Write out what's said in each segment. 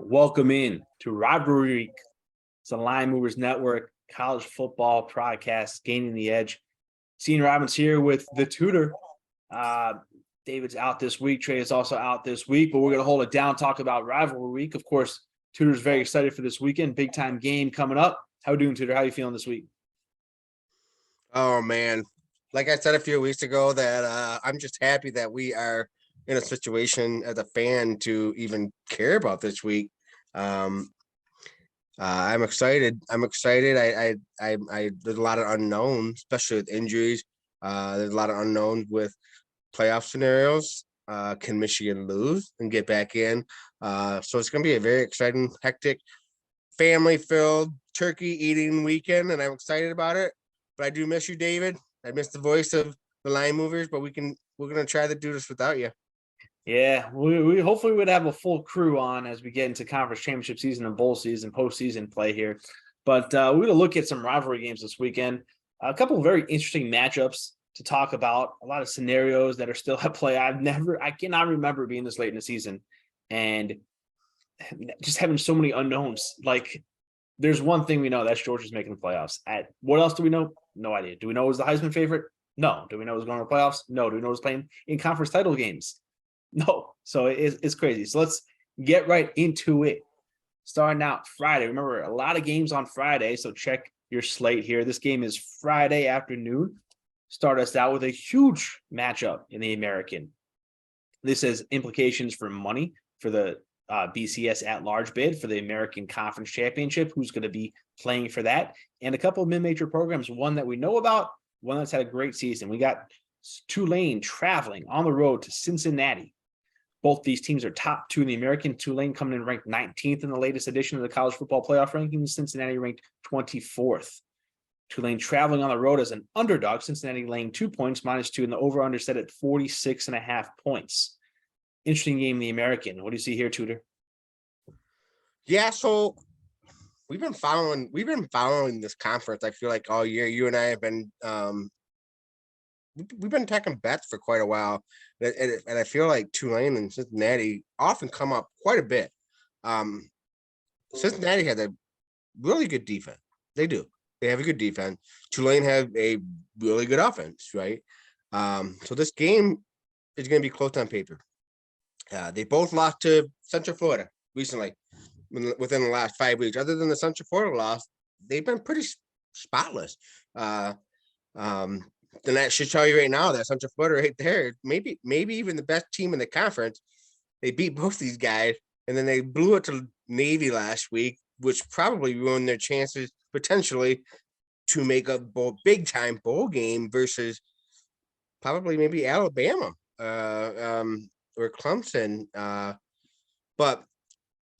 Welcome in to Rivalry Week. It's the Line Movers Network college football podcast, Gaining the Edge. Senior Robbins here with the tutor. Uh, David's out this week. Trey is also out this week, but we're going to hold it down, talk about Rivalry Week. Of course, Tutor's very excited for this weekend. Big time game coming up. How are you doing, Tutor? How are you feeling this week? Oh man, like I said a few weeks ago, that I'm just happy that we are in a situation as a fan to even care about this week. Um, I'm excited. I'm excited. There's a lot of unknowns, especially with injuries. There's a lot of unknowns with playoff scenarios. Can Michigan lose and get back in? So it's going to be a very exciting, hectic, family-filled turkey eating weekend, and I'm excited about it. But I do miss you, David. I miss the voice of the Line Movers, but we're gonna try to do this without you. Yeah, we hopefully would have a full crew on as we get into conference championship season and bowl season, postseason play here. But we're going to look at some rivalry games this weekend. A couple of very interesting matchups to talk about. A lot of scenarios that are still at play. I cannot remember being this late in the season and just having so many unknowns. Like, there's one thing we know, that's Georgia's making the playoffs. What else do we know? No idea. Do we know it was the Heisman favorite? No. Do we know it was going to the playoffs? No. Do we know it was playing in conference title games? No. So it's crazy. So let's get right into it. Starting out Friday. Remember, a lot of games on Friday, so check your slate here. This game is Friday afternoon. Start us out with a huge matchup in the American. This has implications for money for the BCS at-large bid for the American Conference Championship. Who's going to be playing for that? And a couple of mid-major programs, one that we know about, one that's had a great season. We got Tulane traveling on the road to Cincinnati. Both these teams are top two in the American. Tulane coming in ranked 19th in the latest edition of the college football playoff rankings. Cincinnati ranked 24th. Tulane traveling on the road as an underdog. Cincinnati laying 2 points, -2, and the over-under set at 46.5 points. Interesting game in the American. What do you see here, Tudor? Yeah, so we've been following this conference. I feel like all year. You and I have been we've been taking bets for quite a while, and I feel like Tulane and Cincinnati often come up quite a bit. Cincinnati has a really good defense. They do. They have a good defense. Tulane have a really good offense, right? So this game is going to be close on paper. They both lost to Central Florida recently, within the last 5 weeks. Other than the Central Florida loss, they've been pretty spotless. Then that should tell you right now that Central Florida right there, maybe even the best team in the conference. They beat both these guys, and then they blew it to Navy last week, which probably ruined their chances potentially to make a big time bowl game versus probably maybe Alabama or Clemson. But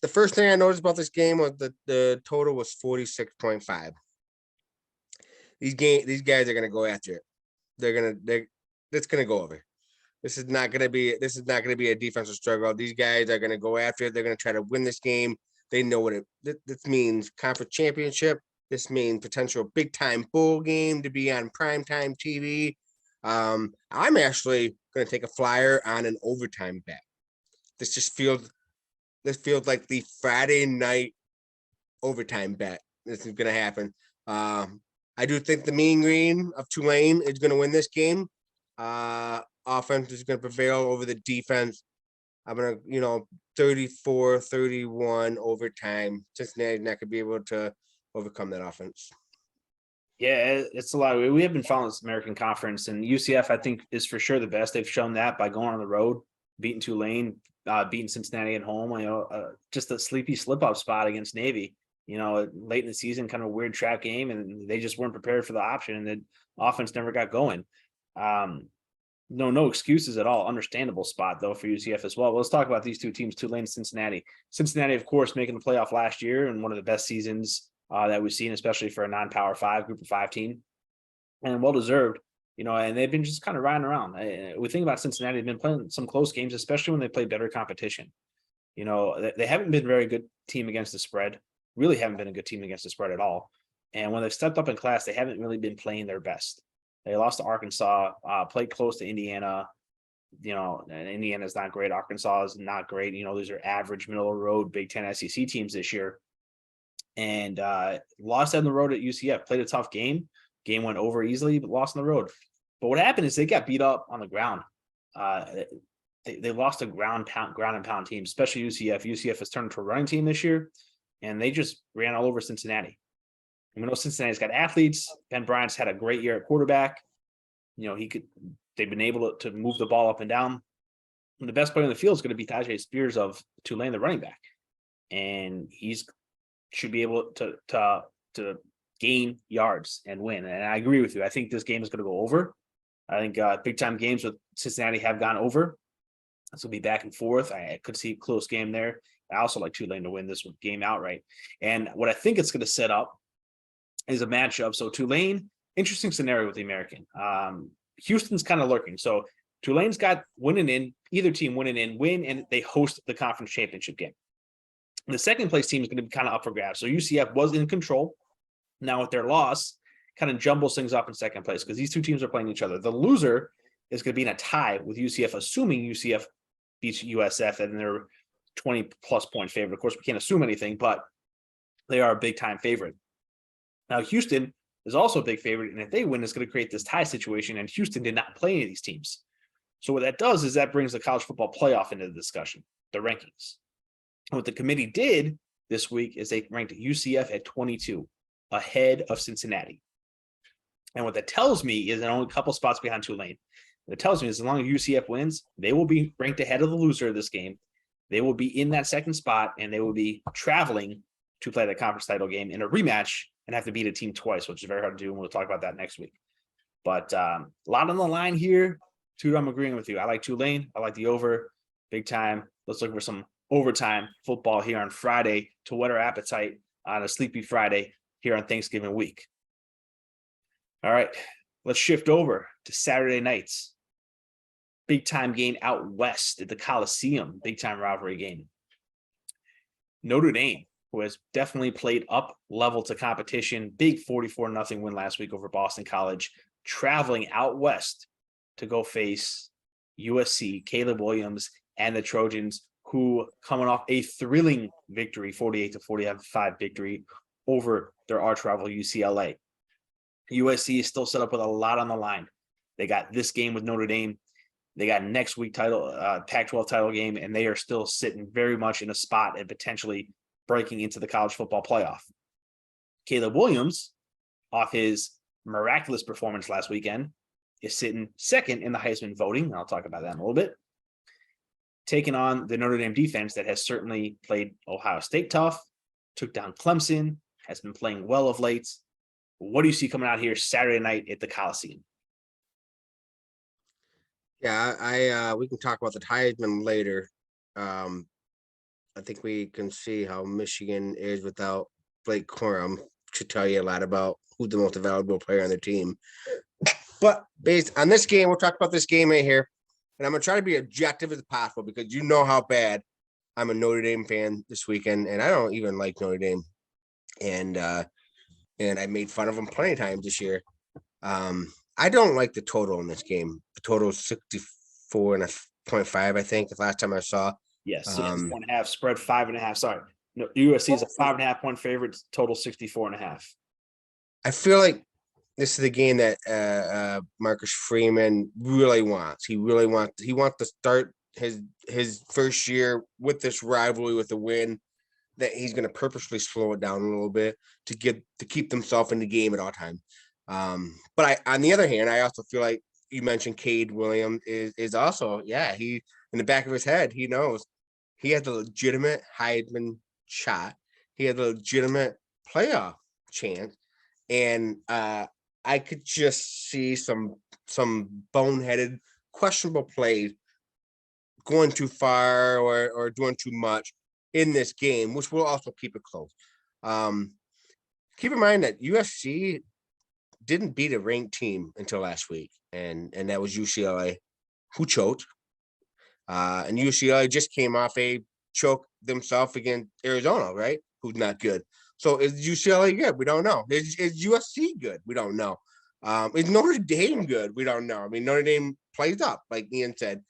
the first thing I noticed about this game was that the total was 46.5. These guys are gonna go after it. It's gonna go over. This is not gonna be a defensive struggle. These guys are gonna go after it. They're gonna try to win this game. They know what this means. Conference championship. This means potential big time bowl game to be on primetime TV. I'm actually gonna take a flyer on an overtime bet. This feels like the Friday night overtime bet. This is gonna happen. I do think the Mean Green of Tulane is going to win this game. Offense is going to prevail over the defense. I'm going to, 34-31 overtime. Cincinnati's not going to be able to overcome that offense. Yeah, it's a lot. We have been following this American Conference, and UCF, I think, is for sure the best. They've shown that by going on the road, beating Tulane, beating Cincinnati at home. Just a sleepy slip-up spot against Navy. Late in the season, kind of a weird trap game, and they just weren't prepared for the option, and the offense never got going. No excuses at all. Understandable spot, though, for UCF as well. Let's talk about these two teams, Tulane and Cincinnati. Cincinnati, of course, making the playoff last year, and one of the best seasons that we've seen, especially for a non-Power 5, Group of 5 team, and well-deserved. And they've been just kind of riding around. We think about Cincinnati, they've been playing some close games, especially when they play better competition. They haven't been a very good team against the spread. Really haven't been a good team against the spread at all. And when they've stepped up in class, they haven't really been playing their best. They lost to Arkansas, played close to Indiana, And Indiana's not great. Arkansas is not great. These are average, middle of the road Big Ten SEC teams this year. And lost on the road at UCF. Played a tough game. Game went over easily, but lost on the road. But what happened is they got beat up on the ground. They lost a ground and pound team, especially UCF. UCF has turned into a running team this year, and they just ran all over Cincinnati. And we know Cincinnati's got athletes. Ben Bryant's had a great year at quarterback. They've been able to move the ball up and down. And the best player in the field is going to be Tajay Spears of Tulane, the running back. And should be able to gain yards and win. And I agree with you. I think this game is going to go over. I think big time games with Cincinnati have gone over. This will be back and forth. I could see a close game there. I also like Tulane to win this game outright. And what I think it's going to set up is a matchup. So Tulane, interesting scenario with the American. Houston's kind of lurking. So Tulane's got winning in, either team win, and they host the conference championship game. The second place team is going to be kind of up for grabs. So UCF was in control. Now with their loss, kind of jumbles things up in second place because these two teams are playing each other. The loser is going to be in a tie with UCF, assuming UCF beats USF and they're 20 plus point favorite. Of course, we can't assume anything, but they are a big time favorite. Now, Houston is also a big favorite, and if they win, it's going to create this tie situation, and Houston did not play any of these teams. So what that does is that brings the college football playoff into the discussion, the rankings. And what the committee did this week is they ranked UCF at 22, ahead of Cincinnati. And what that tells me is they're only a couple spots behind Tulane. What it tells me is as long as UCF wins, they will be ranked ahead of the loser of this game. They will be in that second spot, and they will be traveling to play the conference title game in a rematch and have to beat a team twice, which is very hard to do, and we'll talk about that next week. But a lot on the line here. I'm agreeing with you. I like Tulane. I like the over big time. Let's look for some overtime football here on Friday to whet our appetite on a sleepy Friday here on Thanksgiving week. All right, let's shift over to Saturday nights. Big time game out west at the Coliseum. Big time rivalry game. Notre Dame, who has definitely played up level to competition. Big 44-0 win last week over Boston College. Traveling out west to go face USC, Caleb Williams, and the Trojans, who coming off a thrilling victory, 48-45 victory over their arch rival UCLA. USC is still set up with a lot on the line. They got this game with Notre Dame. They got next week Pac-12 title game, and they are still sitting very much in a spot and potentially breaking into the college football playoff. Caleb Williams, off his miraculous performance last weekend, is sitting second in the Heisman voting. I'll talk about that in a little bit. Taking on the Notre Dame defense that has certainly played Ohio State tough, took down Clemson, has been playing well of late. What do you see coming out here Saturday night at the Coliseum? Yeah, we can talk about the Heisman later. I think we can see how Michigan is without Blake Corum. Should tell you a lot about who's the most valuable player on their team. But based on this game, we'll talk about this game right here. And I'm going to try to be objective as possible because you know how bad I'm a Notre Dame fan this weekend. And I don't even like Notre Dame. And I made fun of them plenty of times this year. I don't like the total in this game. The total is 64.5, I think, the last time I saw. Yes, 1.5, spread 5.5. Sorry. No, USC is a 5.5 point favorite, total 64.5. I feel like this is the game that Marcus Freeman really wants. He wants to start his first year with this rivalry with a win. That he's going to purposely slow it down a little bit to keep himself in the game at all times. But on the other hand, I also feel like you mentioned Cade Williams is also, he in the back of his head, he knows he has a legitimate Heisman shot. He has a legitimate playoff chance. And I could just see some boneheaded, questionable plays going too far or doing too much in this game, which will also keep it close. Keep in mind that USC didn't beat a ranked team until last week, and that was UCLA, who choked. And UCLA just came off a choke themselves against Arizona, right? Who's not good. So is UCLA good? We don't know. Is USC good? We don't know. Is Notre Dame good? We don't know. I mean, Notre Dame plays up, like Ian said.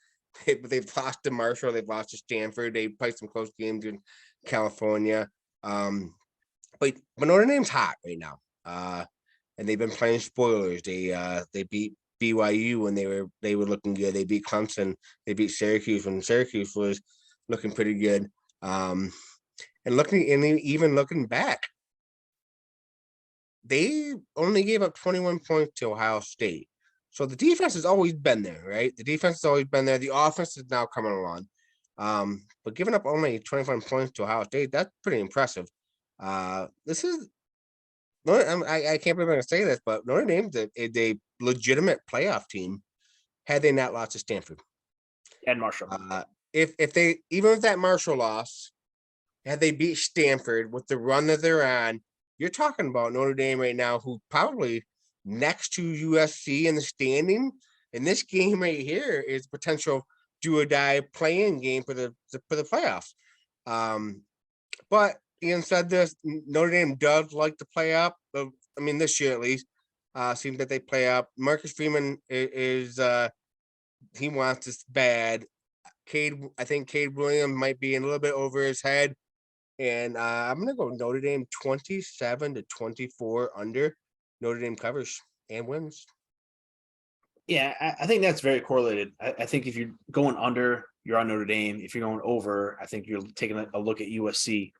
But they've lost to Marshall, they've lost to Stanford, they played some close games in California. But Notre Dame's hot right now. And they've been playing spoilers. They beat BYU when they were looking good. They beat Clemson. They beat Syracuse when Syracuse was looking pretty good. And even looking back, they only gave up 21 points to Ohio State. So the defense has always been there, right? The defense has always been there. The offense is now coming along. But giving up only 21 points to Ohio State, that's pretty impressive. This is I can't believe I'm going to say this, but Notre Dame's a legitimate playoff team had they not lost to Stanford. And Marshall. If they, even with that Marshall loss, had they beat Stanford with the run that they're on, you're talking about Notre Dame right now, who probably next to USC in the standing. And this game right here is potential do or die playing game for the playoffs. But Ian said this, Notre Dame does like to play up. I mean, this year at least, seems that they play up. Marcus Freeman is he wants this bad. I think Cade Williams might be a little bit over his head. And I'm gonna go Notre Dame 27-24 under. Notre Dame covers and wins. Yeah, I think that's very correlated. I think if you're going under, you're on Notre Dame. If you're going over, I think you're taking a look at USC.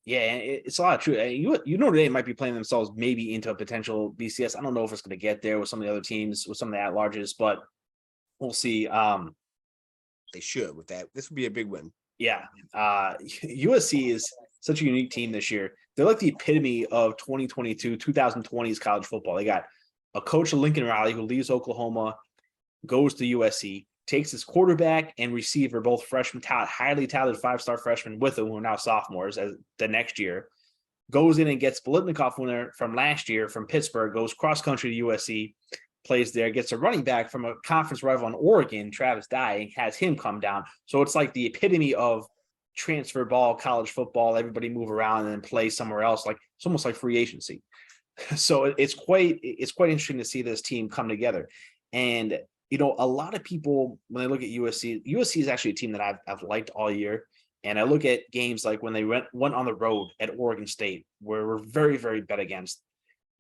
It's a lot of truth. Notre Dame might be playing themselves maybe into a potential BCS. I don't know if it's going to get there with some of the other teams, with some of the at-larges, but we'll see. They should with that. This would be a big win. Yeah. USC is such a unique team this year. They're like the epitome of 2020s college football. They got a coach, Lincoln Riley, who leaves Oklahoma, goes to USC, takes his quarterback and receiver, both freshmen, highly talented 5-star freshmen with him, who are now sophomores as the next year, goes in and gets Biletnikoff winner from last year from Pittsburgh, goes cross-country to USC, plays there, gets a running back from a conference rival in Oregon, Travis Dye, has him come down. So it's like the epitome of transfer ball, college football, everybody move around and then play somewhere else. Like it's almost like free agency. So it's quite interesting to see this team come together. And a lot of people, when they look at USC is actually a team that I've liked all year. And I look at games like when they went on the road at Oregon State, where we're very, very bet against,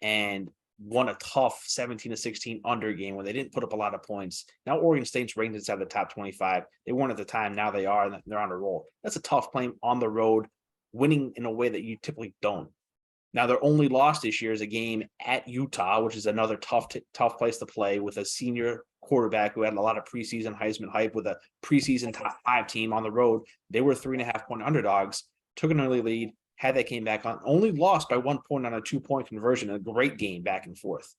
and won a tough 17-16 under game where they didn't put up a lot of points. Now Oregon State's ranked inside the top 25. They weren't at the time. Now they are, and they're on a roll. That's a tough playing on the road, winning in a way that you typically don't. Now, their only loss this year is a game at Utah, which is another tough place to play with a senior quarterback who had a lot of preseason Heisman hype with a preseason top 5 team on the road. They were 3.5-point underdogs, took an early lead, had that game back on, only lost by 1 point on a 2-point conversion, a great game back and forth.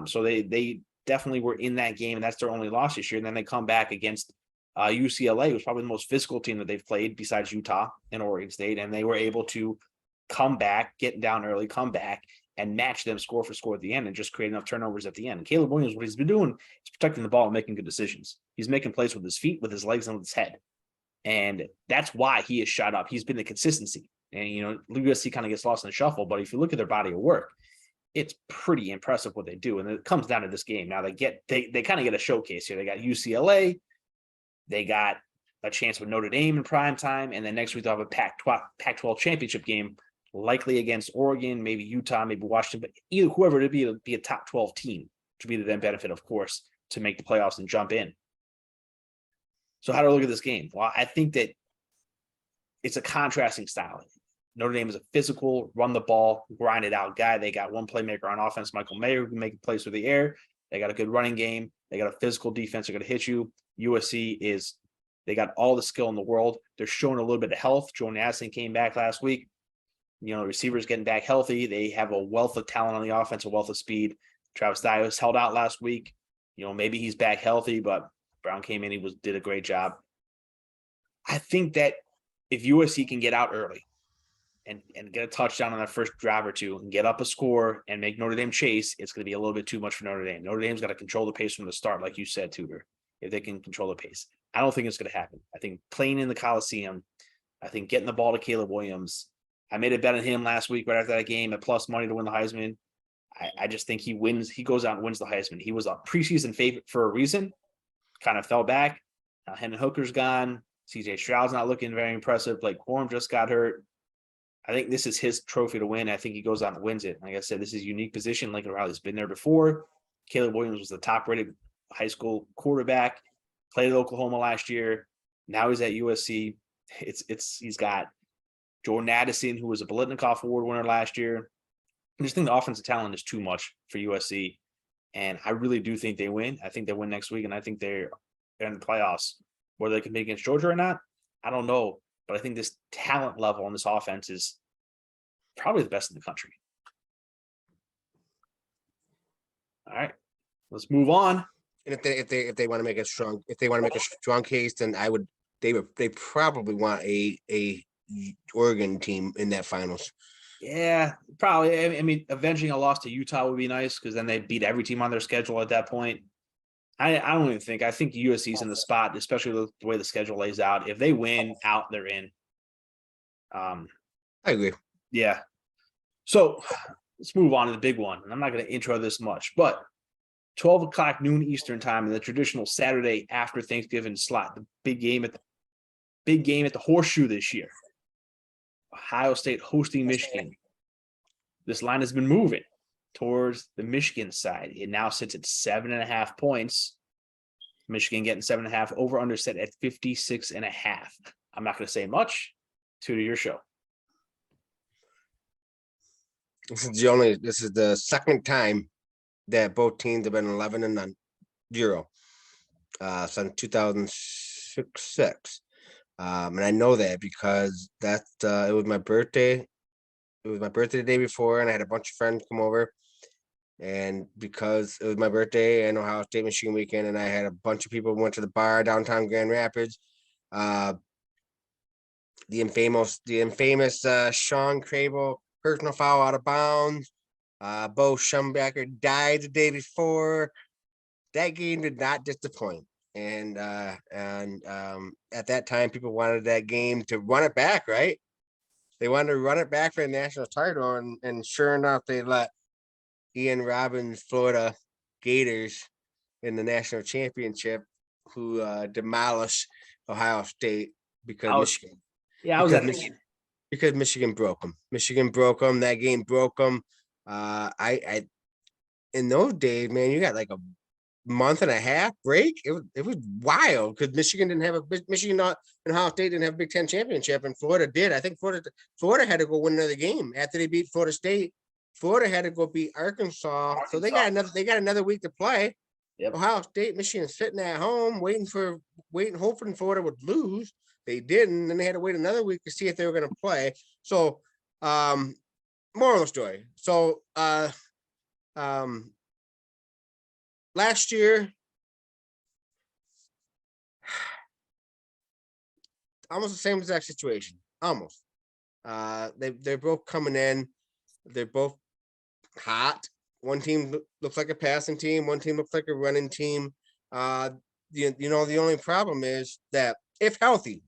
So they definitely were in that game, and that's their only loss this year. And then they come back against UCLA, who's probably the most physical team that they've played besides Utah and Oregon State, and they were able to come back, get down early, come back, and match them score for score at the end and just create enough turnovers at the end. And Caleb Williams, what he's been doing is protecting the ball and making good decisions. He's making plays with his feet, with his legs, and with his head. And that's why he has shot up. He's been the consistency. And, USC kind of gets lost in the shuffle, but if you look at their body of work, it's pretty impressive what they do. And it comes down to this game. Now they kind of get a showcase here. They got UCLA. They got a chance with Notre Dame in prime time. And then next week they'll have a Pac-12 championship game, likely against Oregon, maybe Utah, maybe Washington, but either whoever it would be a top 12 team, to be to their benefit, of course, to make the playoffs and jump in. So how do I look at this game? Well, I think that it's a contrasting style. Notre Dame is a physical, run the ball, grind it out guy. They got one playmaker on offense, Michael Mayer, who can make plays through the air. They got a good running game. They got a physical defense. They're going to hit you. USC they got all the skill in the world. They're showing a little bit of health. Jordan Addison came back last week. Receivers getting back healthy. They have a wealth of talent on the offense, a wealth of speed. Travis Dye was held out last week. Maybe he's back healthy, but Brown came in. He did a great job. I think that if USC can get out early and get a touchdown on their first drive or two and get up a score and make Notre Dame chase, it's going to be a little bit too much for Notre Dame. Notre Dame's got to control the pace from the start, like you said, Tudor, if they can control the pace. I don't think it's going to happen. I think playing in the Coliseum, I think getting the ball to Caleb Williams, I made a bet on him last week right after that game at plus money to win the Heisman. I just think he wins. He goes out and wins the Heisman. He was a preseason favorite for a reason. kind of fell back. Hendon Hooker's gone. CJ Stroud's not looking very impressive. Blake Corum just got hurt. I think this is his trophy to win. I think he goes out and wins it. Like I said, this is a unique position. Lincoln Riley's been there before. Caleb Williams was the top-rated high school quarterback. Played at Oklahoma last year. Now he's at USC. He's got Jordan Addison, who was a Biletnikoff Award winner last year. I just think the offensive talent is too much for USC, and I really do think they win. I think they win next week, and I think they're in the playoffs. Whether they can be against Georgia or not, I don't know. But I think this talent level on this offense is probably the best in the country. All right, let's move on. And if they want to make a strong case, then they probably want a Oregon team in that finals. Yeah, probably. I mean, avenging a loss to Utah would be nice because then they beat every team on their schedule at that point. I don't even think. I think USC's in the spot, especially the way the schedule lays out. If they win out, they're in. I agree. Yeah. So let's move on to the big one. And I'm not going to intro this much, but 12 o'clock noon Eastern time in the traditional Saturday after Thanksgiving slot, the big game at the Horseshoe this year. Ohio State hosting Michigan. This line has been moving towards the Michigan side. It now sits at 7.5 points. Michigan getting 7.5, over under set at 56.5. I'm not going to say much. To your show. This is the second time that both teams have been 11-0 since 2006. And I know that because it was my birthday. It was my birthday the day before, and I had a bunch of friends come over. And because it was my birthday and Ohio State Michigan weekend, and I had a bunch of people who went to the bar downtown Grand Rapids. The infamous Sean Crable personal foul out of bounds. Bo Schumbacher died the day before. That game did not disappoint. And at that time, people wanted that game to run it back, right? They wanted to run it back for the national title, and sure enough, they let Ian Robbins' Florida Gators in the national championship, who demolished Ohio State because Michigan. Yeah, I was at the game. Because Michigan broke them. That game broke them. I in those days, man, you got like a month and a half break. It was wild because Michigan and Ohio State didn't have a Big Ten championship, and Florida did. I think Florida had to go win another game after they beat Florida State. Florida had to go beat Arkansas. So they got another week to play. Yep. Ohio State, Michigan sitting at home waiting, hoping Florida would lose. They didn't, and they had to wait another week to see if they were going to play. So, moral of the story. So, last year, almost the same exact situation. Almost. They're both coming in. They're both hot. One team looks like a passing team. One team looks like a running team. The only problem is that if healthy,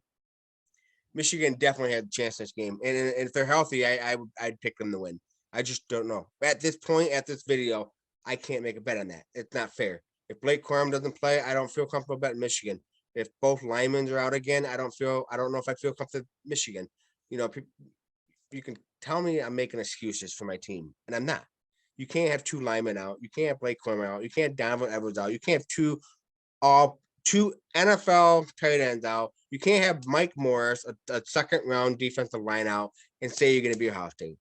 Michigan definitely had a chance this game. And if they're healthy, I'd pick them to win. I just don't know. At this point, at this video, I can't make a bet on that. It's not fair. If Blake Corum doesn't play, I don't feel comfortable betting Michigan. If both linemen are out again, I don't know if I feel comfortable with Michigan. You can tell me I'm making excuses for my team, and I'm not. You can't have two linemen out. You can't have Blake Corum out. You can't have Donovan Edwards out. You can't have two NFL tight ends out. You can't have Mike Morris, a second-round defensive line out, and say you're going to be Ohio State.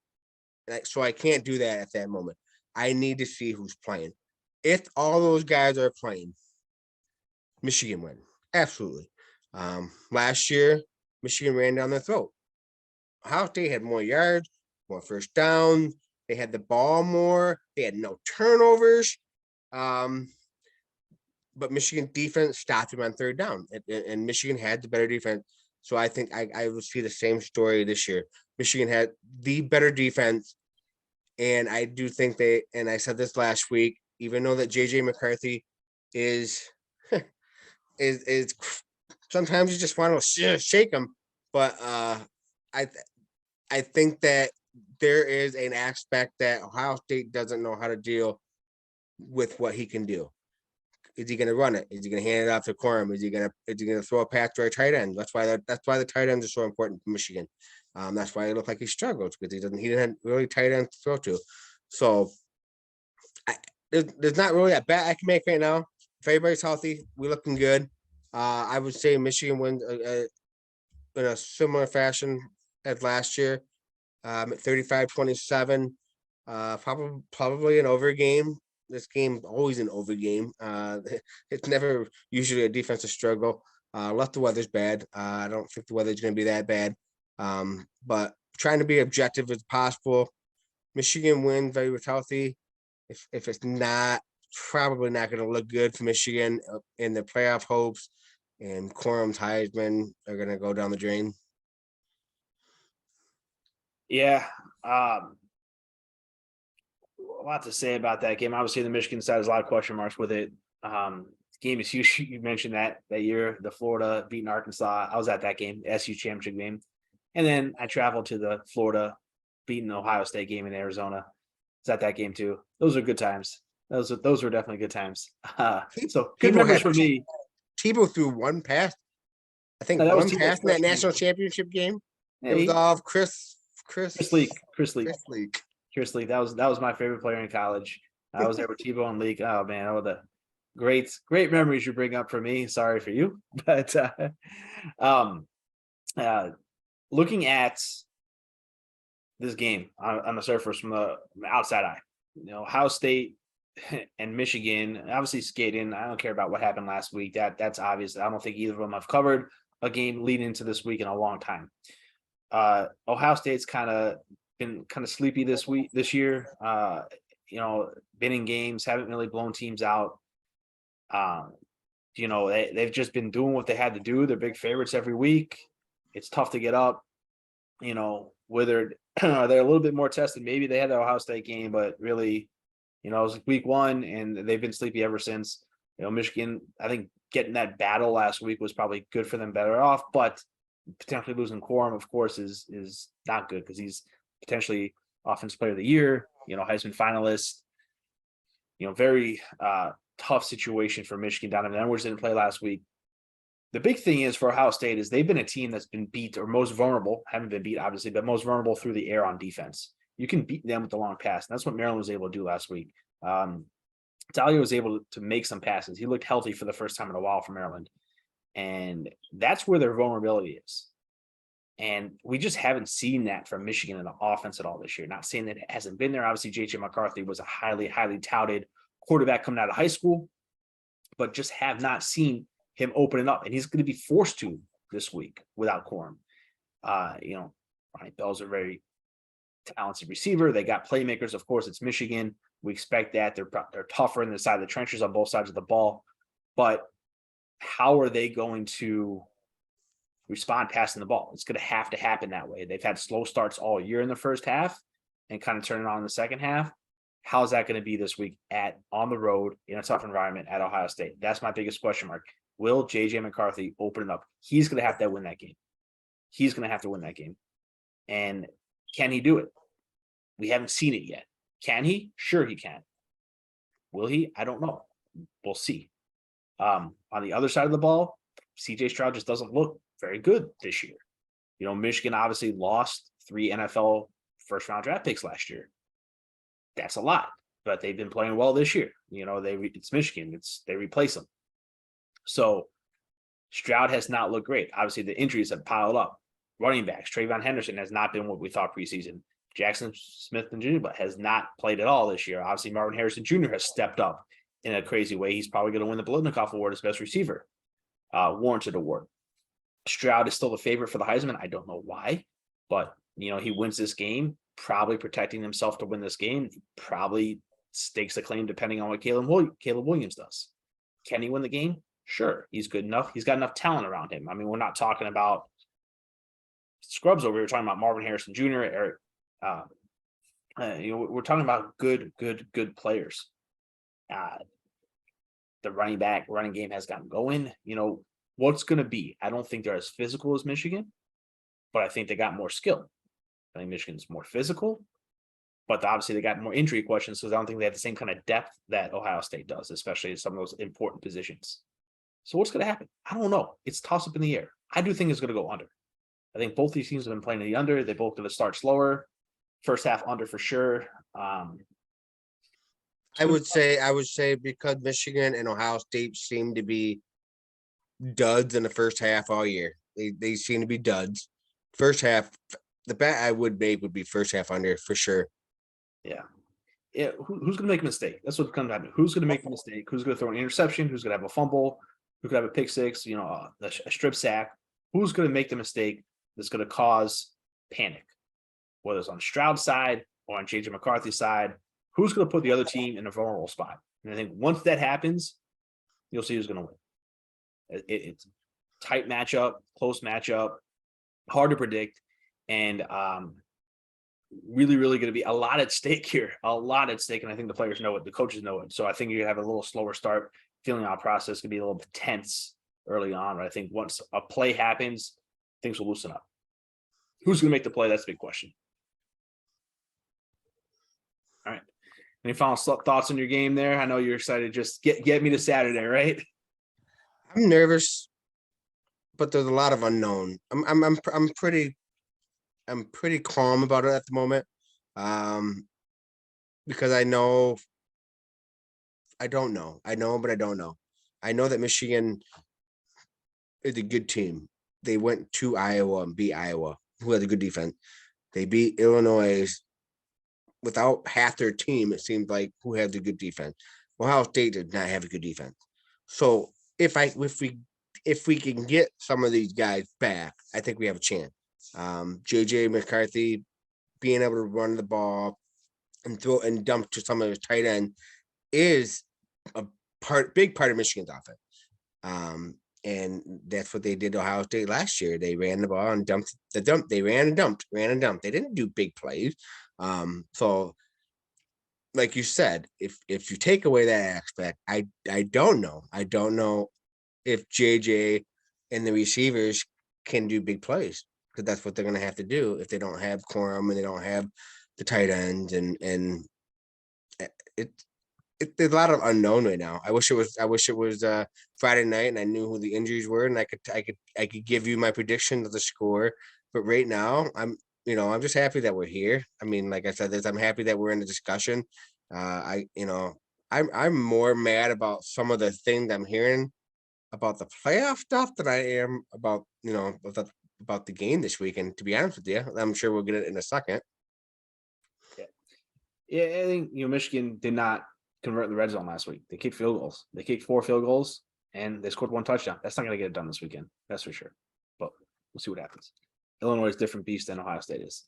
So I can't do that at that moment. I need to see who's playing. If all those guys are playing, Michigan win. Absolutely. Last year, Michigan ran down their throat. Ohio State had more yards, more first downs. They had the ball more. They had no turnovers. But Michigan defense stopped him on third down, and Michigan had the better defense. So I think I will see the same story this year. Michigan had the better defense, and I do think and I said this last week, even though that JJ McCarthy is sometimes you just want to shake him, but I think that there is an aspect that Ohio State doesn't know how to deal with what he can do. Is he going to run it? Is he going to hand it off to Corum? Is he going to throw a pass to our tight end? That's why the tight ends are so important for Michigan. That's why it looked like he struggled because he didn't have really tight ends to throw to. So there's not really a bet I can make right now. If everybody's healthy, we're looking good. I would say Michigan wins in a similar fashion as last year, at 35-27. Probably an over game. This game always an over game. It's never usually a defensive struggle. Unless the weather's bad. I don't think the weather's going to be that bad. But trying to be objective as possible. Michigan wins very healthy. If it's not, probably not going to look good for Michigan in the playoff hopes. And Corum's Heisman are going to go down the drain. Yeah. A lot to say about that game. Obviously, the Michigan side has a lot of question marks with it. Game is huge. You mentioned that year, the Florida beating Arkansas. I was at that game, SU championship game. And then I traveled to the Florida beating Ohio State game in Arizona. It's at that game too. Those are good times. Those were definitely good times. So good memories for me. Tebow threw one pass. I think No, one pass in that national championship game. It was all Chris Leak. That was my favorite player in college. I was there with Tebow and Leak. Oh man, all the great memories you bring up for me. Sorry for you, but looking at this game on the surface from the outside eye, Ohio State and Michigan obviously skating. I don't care about what happened last week. That's obvious. I don't think either of them have covered a game leading into this week in a long time. Ohio State's been sleepy this year. Been in games, haven't really blown teams out. They've just been doing what they had to do. They're big favorites every week. It's tough to get up. Whether they're a little bit more tested. Maybe they had the Ohio State game, but really, it was week one and they've been sleepy ever since. Michigan, I think getting that battle last week was probably good for them, better off, but potentially losing Corum, of course, is not good because he's potentially offensive player of the year, Heisman finalist. Very tough situation for Michigan. Donovan Edwards didn't play last week. The big thing is for Ohio State is they've been a team that's been beat or most vulnerable, haven't been beat obviously, but most vulnerable through the air on defense. You can beat them with the long pass. And that's what Maryland was able to do last week. Talia was able to make some passes. He looked healthy for the first time in a while for Maryland. And that's where their vulnerability is. And we just haven't seen that from Michigan in the offense at all this year. Not saying that it hasn't been there. Obviously, J.J. McCarthy was a highly, highly touted quarterback coming out of high school, but just have not seen him opening up. And he's going to be forced to this week without Corum. Ronnie Bell's a very talented receiver. They got playmakers. Of course, it's Michigan. We expect that. They're tougher in the side of the trenches on both sides of the ball. But how are they going to respond passing the ball? It's going to have to happen that way. They've had slow starts all year in the first half and kind of turn it on in the second half. How's that going to be this week on the road in a tough environment at Ohio State? That's my biggest question mark. Will J.J. McCarthy open it up? He's going to have to win that game. He's going to have to win that game. And can he do it? We haven't seen it yet. Can he? Sure he can. Will he? I don't know. We'll see. On the other side of the ball, C.J. Stroud just doesn't look very good this year. Michigan obviously lost 3 NFL first-round draft picks last year. That's a lot, but they've been playing well this year. It's Michigan. They replace them. So Stroud has not looked great. Obviously, the injuries have piled up. Running backs, Trayvon Henderson has not been what we thought preseason. Jackson Smith and Jr. has not played at all this year. Obviously, Marvin Harrison Jr. has stepped up in a crazy way. He's probably going to win the Biletnikoff Award as best receiver, warranted award. Stroud is still the favorite for the Heisman. I don't know why, but he wins this game, probably protecting himself to win this game. He probably stakes a claim depending on what Caleb Williams does. Can he win the game? Sure, he's good enough. He's got enough talent around him. I mean, we're not talking about scrubs over here. We're talking about Marvin Harrison Jr. Eric. We're talking about good players. The running game has gotten going. What's going to be? I don't think they're as physical as Michigan, but I think they got more skill. I think Michigan's more physical, but obviously they got more injury questions because I don't think they have the same kind of depth that Ohio State does, especially in some of those important positions. So what's going to happen? I don't know. It's toss up in the air. I do think it's going to go under. I think both these teams have been playing in the under. They both going to start slower. First half under for sure. I would say because Michigan and Ohio State seem to be duds in the first half all year. They seem to be duds. First half, the bet I would make would be first half under for sure. Yeah. Who's going to make a mistake? That's what it comes down to. Who's going to make a mistake? Who's going to throw an interception? Who's going to have a fumble? Who could have a pick six? A strip sack? Who's going to make the mistake that's going to cause panic? Whether it's on Stroud's side or on JJ McCarthy's side, who's going to put the other team in a vulnerable spot? And I think once that happens, you'll see who's going to win. It's tight matchup, close matchup, hard to predict, and really, really going to be a lot at stake here. A lot at stake, and I think the players know it. The coaches know it. So I think you have a little slower start. Feeling out process could be a little bit tense early on, but I think once a play happens, things will loosen up. Who's going to make the play? That's the big question. All right. Any final thoughts on your game there? I know you're excited. Just get me to Saturday, right? I'm nervous, but there's a lot of unknown. I'm pretty calm about it at the moment, because I know. I don't know. I know, but I don't know. I know that Michigan is a good team. They went to Iowa and beat Iowa, who had a good defense. They beat Illinois without half their team, it seemed like, who had the good defense. Ohio State did not have a good defense. So if we can get some of these guys back, I think we have a chance. JJ McCarthy being able to run the ball and throw and dump to some of his tight end is a big part of Michigan's offense. And that's what they did to Ohio State last year. They ran the ball and dumped. They ran and dumped. They didn't do big plays. So like you said, if you take away that aspect, I don't know. I don't know if JJ and the receivers can do big plays, because that's what they're going to have to do if they don't have Corum and they don't have the tight ends, and there's a lot of unknown right now. I wish it was Friday night and I knew who the injuries were and I could give you my prediction of the score. But right now, I'm just happy that we're here. I mean, like I said, I'm happy that we're in the discussion. I'm more mad about some of the things I'm hearing about the playoff stuff than I am about about the game this weekend. To be honest with you, I'm sure we'll get it in a second. Yeah, I think Michigan did not convert in the red zone last week. They kicked field goals. They kicked 4 field goals and they scored 1 touchdown. That's not going to get it done this weekend. That's for sure. But we'll see what happens. Illinois is a different beast than Ohio State is.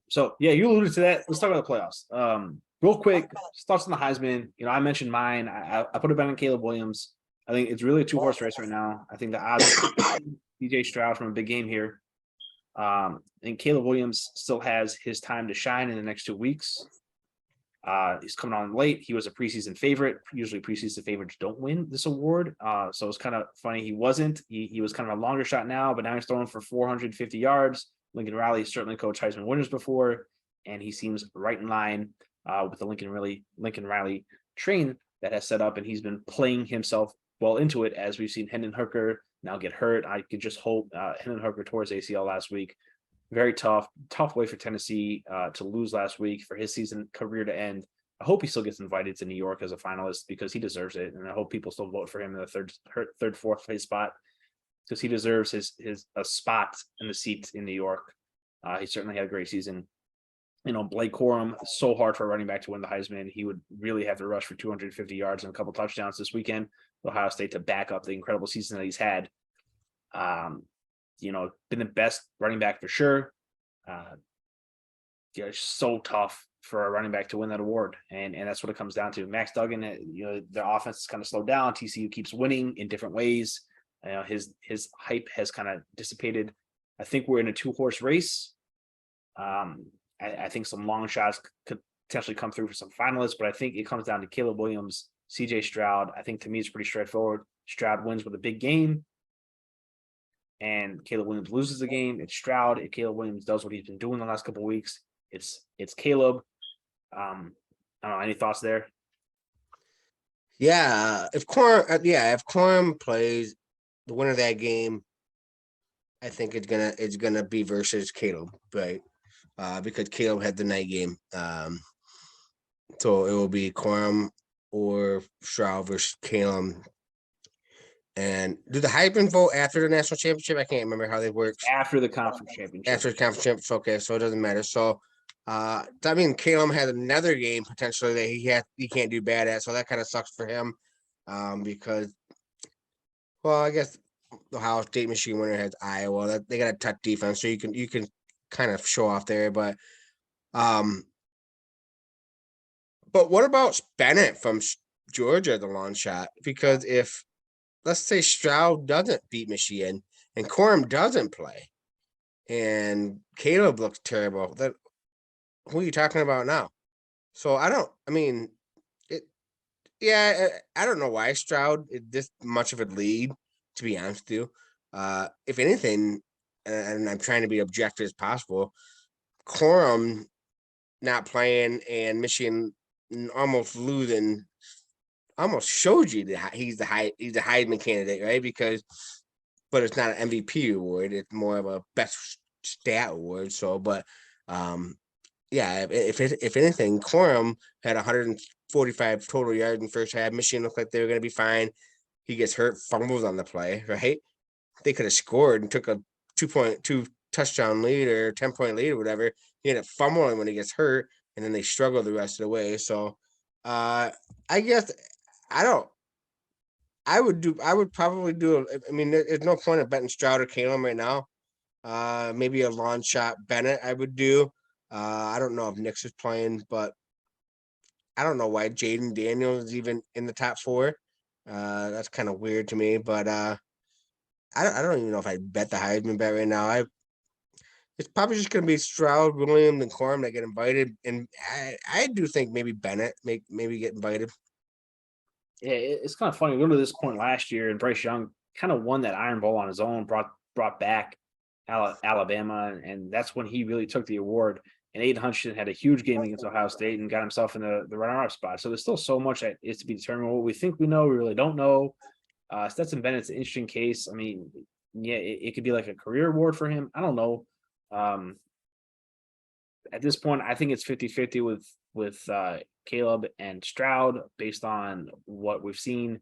So yeah, you alluded to that. Let's talk about the playoffs. Real quick, thoughts on the Heisman. I mentioned mine. I put it back on Caleb Williams. I think it's really a 2-horse race right now. I think the odds DJ Stroud from a big game here. And Caleb Williams still has his time to shine in the next 2 weeks. He's coming on late. He was a preseason favorite. Usually preseason favorites don't win this award. So it's kind of funny. He wasn't. He was kind of a longer shot now, but now he's throwing for 450 yards. Lincoln Riley certainly coached Heisman winners before, and he seems right in line with the Lincoln Riley train that has set up, and he's been playing himself well into it, as we've seen Hendon Hooker now get hurt. I could just hope Hendon Hooker tore his ACL last week. Very tough way for Tennessee to lose last week, for his season career to end. I hope he still gets invited to New York as a finalist, because he deserves it. And I hope people still vote for him in the third, fourth place spot, because he deserves a spot in the seat in New York. He certainly had a great season. Blake Corum, so hard for a running back to win the Heisman. He would really have to rush for 250 yards and a couple touchdowns this weekend with Ohio State to back up the incredible season that he's had. Been the best running back for sure. It's so tough for a running back to win that award. And that's what it comes down to. Max Duggan, their offense is kind of slowed down. TCU keeps winning in different ways. His hype has kind of dissipated. I think we're in a 2-horse race. I think some long shots could potentially come through for some finalists, but I think it comes down to Caleb Williams, CJ Stroud. I think to me it's pretty straightforward. Stroud wins with a big game, and Caleb Williams loses the game. It's Stroud. If Caleb Williams does what he's been doing the last couple of weeks, It's Caleb. I don't know. Any thoughts there? Yeah, if Quorum plays the winner of that game, I think it's gonna be versus Caleb, right? Because Caleb had the night game. So it will be Quorum or Stroud versus Caleb. And do the Heisman vote after the national championship? I can't remember how they work. After the conference championship. After the conference championship, okay, so it doesn't matter. So I mean Caleb had another game potentially that he can't do bad at, so that kind of sucks for him. Because I guess the Ohio State Michigan winner has Iowa. That they got a tough defense, so you can kind of show off there. Um, but what about Bennett from Georgia, the long shot? Because if let's say Stroud doesn't beat Michigan and Corum doesn't play, and Caleb looks terrible, then who are you talking about now? So I mean, it. Yeah, I don't know why Stroud is this much of a lead. To be honest with you, if anything, and I'm trying to be objective as possible, Corum not playing and Michigan almost losing almost showed you that he's the Heisman candidate, right? But it's not an MVP award; it's more of a best stat award. So, yeah, if anything, Corum had 145 total yards in the first half. Michigan looked like they were going to be fine. He gets hurt, fumbles on the play, right? They could have scored and took a 2.2 touchdown lead or 10-point lead or whatever. He ended up fumbling when he gets hurt, and then they struggle the rest of the way. So, I guess I don't. I would probably do. I mean, there's no point of betting Stroud or Caleb right now. Maybe a long shot Bennett I would do. I don't know if Nix is playing, but I don't know why Jaden Daniels is even in the top four. That's kind of weird to me, but I don't even know if I'd bet the Heisman bet right now. It's probably just going to be Stroud, Williams, and Corum that get invited, and I do think maybe Bennett maybe get invited. Yeah, it's kind of funny. Go to this point last year, and Bryce Young kind of won that Iron Bowl on his own, brought back Alabama, and that's when he really took the award. And Aiden Hutchinson had a huge game against Ohio State and got himself in the runner-up spot. So there's still so much that is to be determined. What we think we know, we really don't know. Stetson Bennett's an interesting case. I mean, yeah, it could be like a career award for him. I don't know. At this point, I think it's 50-50 with Caleb and Stroud based on what we've seen.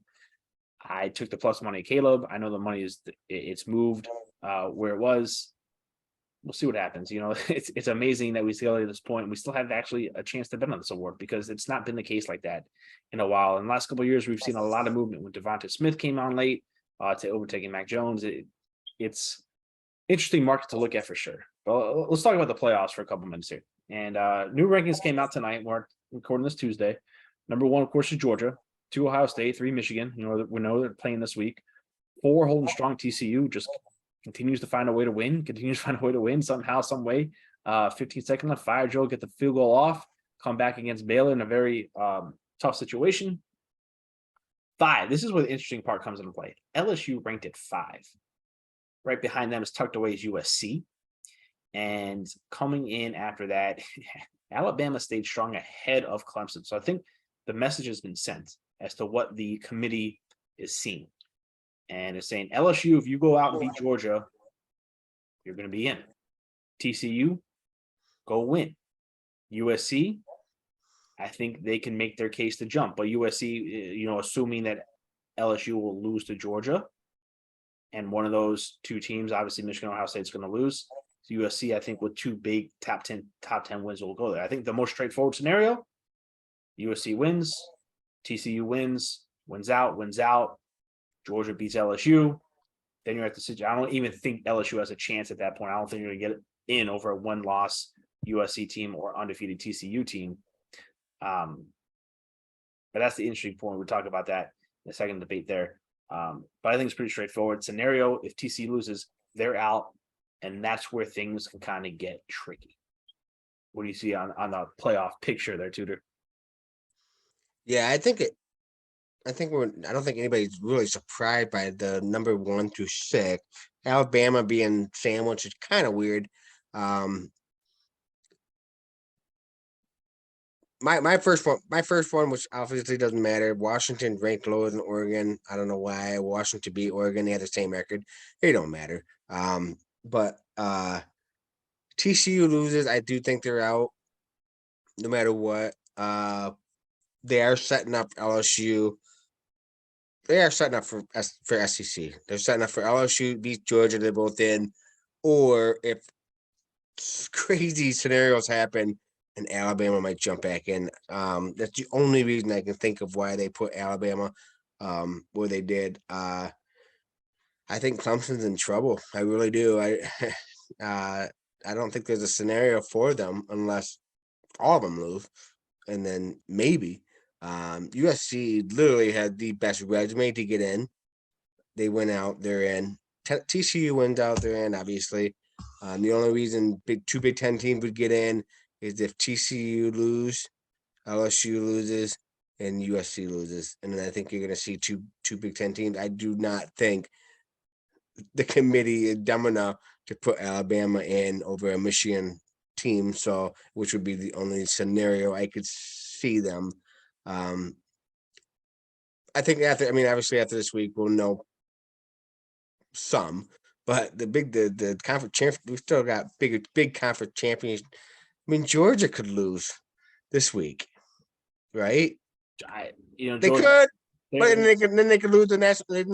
I took the plus money Caleb. I know the money it's moved where it was. We'll see what happens. You know, it's amazing that we still at this point. We still have actually a chance to bet on this award because it's not been the case like that in a while. In the last couple of years, we've seen a lot of movement when Devonta Smith came on late to overtaking Mac Jones. It's interesting market to look at for sure. But let's talk about the playoffs for a couple minutes here. And new rankings came out tonight. We're recording this Tuesday. Number one, of course, is Georgia. 2, Ohio State. 3, Michigan. You know, we know they're playing this week. 4, holding strong TCU. Just continues to find a way to win. Somehow, some way. 15 seconds left. Fire Joe, get the field goal off. Come back against Baylor in a very tough situation. 5. This is where the interesting part comes into play. LSU ranked at 5. Right behind them is tucked away is USC. And coming in after that, Alabama stayed strong ahead of Clemson. So I think the message has been sent as to what the committee is seeing. And it's saying, LSU, if you go out and beat Georgia, you're going to be in. TCU, go win. USC, I think they can make their case to jump. But USC, you know, assuming that LSU will lose to Georgia, and one of those two teams, obviously Michigan, Ohio State, is going to lose. So USC, I think, with 2 big top 10 wins will go there. I think the most straightforward scenario, USC wins, TCU wins out. Georgia beats LSU. Then you're at the situation. I don't even think LSU has a chance at that point. I don't think you're going to get in over a 1-loss USC team or undefeated TCU team. But that's the interesting point. We'll talk about that in the second debate there. But I think it's pretty straightforward scenario. If TCU loses, they're out, and that's where things can kind of get tricky. What do you see on the playoff picture there, Tudor? Yeah, I don't think anybody's really surprised by the number 1 through 6. Alabama being sandwiched is kind of weird. my first one, which obviously doesn't matter. Washington ranked lower than Oregon. I don't know why Washington beat Oregon. They had the same record. It don't matter. But TCU loses. I do think they're out, no matter what. They are setting up LSU. They are setting up for SEC. They're setting up for LSU beat Georgia. They're both in, or if crazy scenarios happen and Alabama might jump back in. That's the only reason I can think of why they put Alabama where they did. I think Clemson's in trouble. I really do. I don't think there's a scenario for them unless all of them lose, and then maybe. USC literally had the best resume to get in. They went out, they're in. TCU wins out, they're in, obviously. The only reason two Big Ten teams would get in is if TCU lose, LSU loses, and USC loses. And then I think you're going to see two Big Ten teams. I do not think the committee is dumb enough to put Alabama in over a Michigan team, so which would be the only scenario I could see them. I think obviously after this week we'll know some, but the conference champ, we still got big conference champions. I mean, Georgia could lose this week, right? They Georgia, could, but then they could lose next week.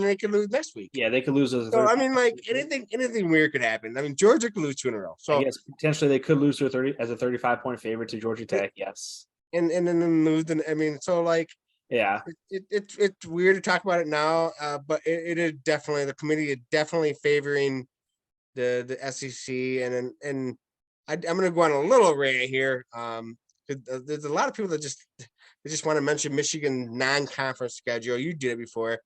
Yeah, they could lose as a so I mean, like anything weird could happen. I mean, Georgia could lose 2 in a row. So I guess potentially they could lose to 35-point favorite to Georgia Tech. Yes, and then lose. I mean, so like. Yeah, it's weird to talk about it now, but it is definitely, the committee is definitely favoring the SEC, and I'm going to go on a little rant here. There's a lot of people that just want to mention Michigan non-conference schedule. You did it before,